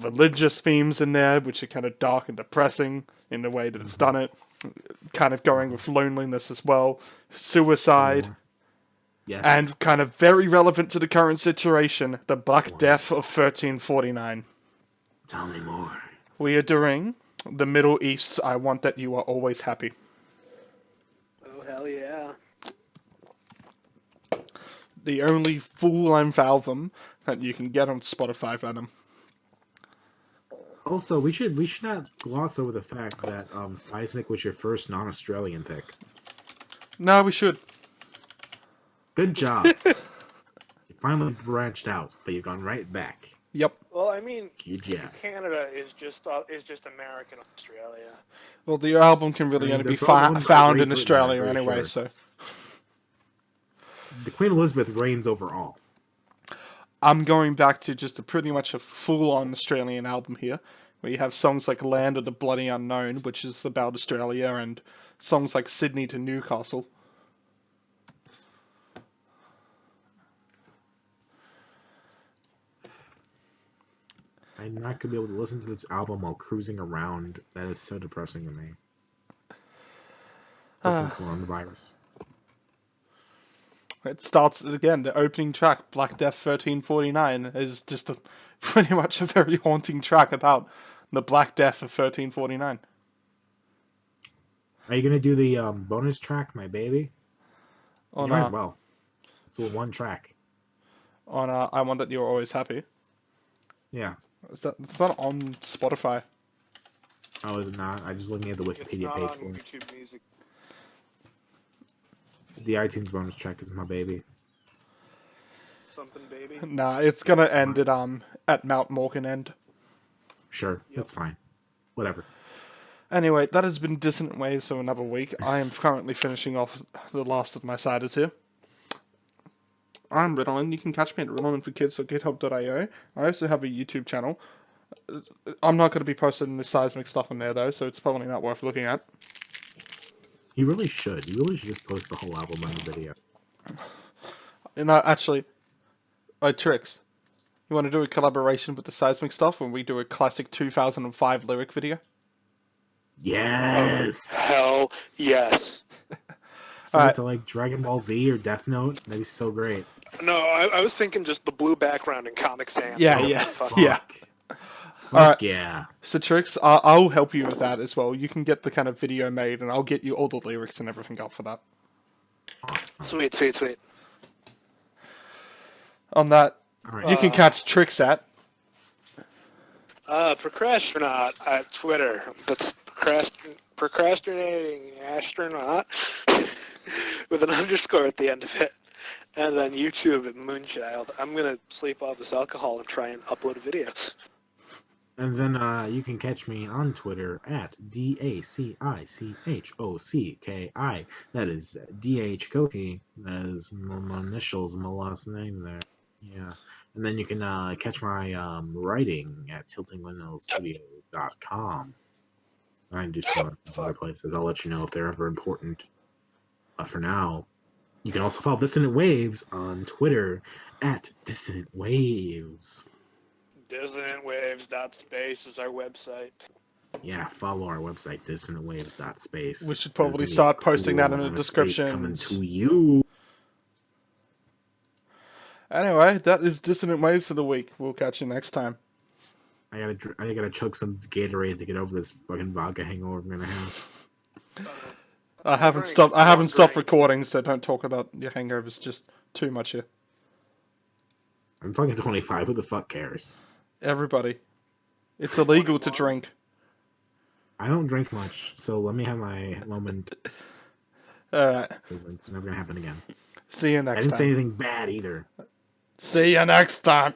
religious themes in there, which are kind of dark and depressing in the way that it's done it. Kind of going with loneliness as well, suicide, Yes. and kind of very relevant to the current situation, the Black Death of 1349. Tell me more. We are doing the Middle East's I Want That You Are Always Happy. Oh, hell yeah. The only full-length album that you can get on Spotify, Venom. Also, we should not gloss over the fact that Seismic was your first non-Australian pick. No, we should. Good job. You finally branched out, but you've gone right back. Yep. Well, I mean, Good job. Canada is just American Australia. Well, the album can really I mean, only be they're both owned by found Great in Britain, Australia I'm pretty anyway, sure. so... The Queen Elizabeth reigns over all. I'm going back to just pretty much a full-on Australian album here, where you have songs like Land of the Bloody Unknown, which is about Australia, and songs like Sydney to Newcastle. I'm not going to be able to listen to this album while cruising around. That is so depressing to me. Fucking coronavirus. It starts again. The opening track, Black Death 1349, is just pretty much a very haunting track about the Black Death of 1349. Are you going to do the bonus track, My Baby? On You might as well. It's one track. on I Want That You're Always Happy. Yeah. It's not on Spotify. Oh, is it not? I'm just looking at the It's Wikipedia not page on for it. YouTube Music. The iTunes bonus track is My Baby. Something, baby. Nah, it's gonna end at Mount Morgan End. Sure, Yep. that's fine. Whatever. Anyway, that has been Dissonant Waves for another week. I am currently finishing off the last of my ciders here. I'm Ritalin. You can catch me at Ritalin for Kids on GitHub.io. I also have a YouTube channel. I'm not going to be posting the seismic stuff on there though, so it's probably not worth looking at. You really should. You really should just post the whole album on the video. Actually, Trix, you want to do a collaboration with the seismic stuff when we do a classic 2005 lyric video? Yes! Hell yes. Similar Alright. to like Dragon Ball Z or Death Note. That'd be so great. No, I was thinking just the blue background in Comic Sans. Yeah, Oh, yeah, fuck. yeah. Fuck Alright. yeah. So Trix, I'll help you with that as well. You can get the kind of video made, and I'll get you all the lyrics and everything up for that. Awesome. Sweet. On that, Alright. you can catch Trix at Procrastinaut at Twitter. That's procrastinating astronaut with an underscore at the end of it. And then YouTube at Moonchild. I'm gonna sleep off this alcohol and try and upload videos. And then you can catch me on Twitter at DACICHOCKI. That is DH Koki. That is my initials, my last name there. Yeah. And then you can catch my writing at Tilting Windmill Studios. dissonantwaves.com. I can do some other places. I'll let you know if they're ever important. But for now, you can also follow Dissonant Waves on Twitter at Dissonant Waves. Dissonantwaves.space is our website. Yeah, follow our website, dissonantwaves.space. We should There's probably gonna be a start posting that cool in the amount of space coming descriptions. to you. Anyway, that is Dissonant Waves for the week. We'll catch you next time. I gotta chug some Gatorade to get over this fucking vodka hangover I'm gonna have. I haven't stopped recording, so don't talk about your hangovers. Just too much here. I'm fucking 25. Who the fuck cares? Everybody, it's illegal to 21. drink. I don't drink much, so let me have my moment. Alright, Because it's never gonna happen again. see you I next didn't say time. anything bad either. See you next time.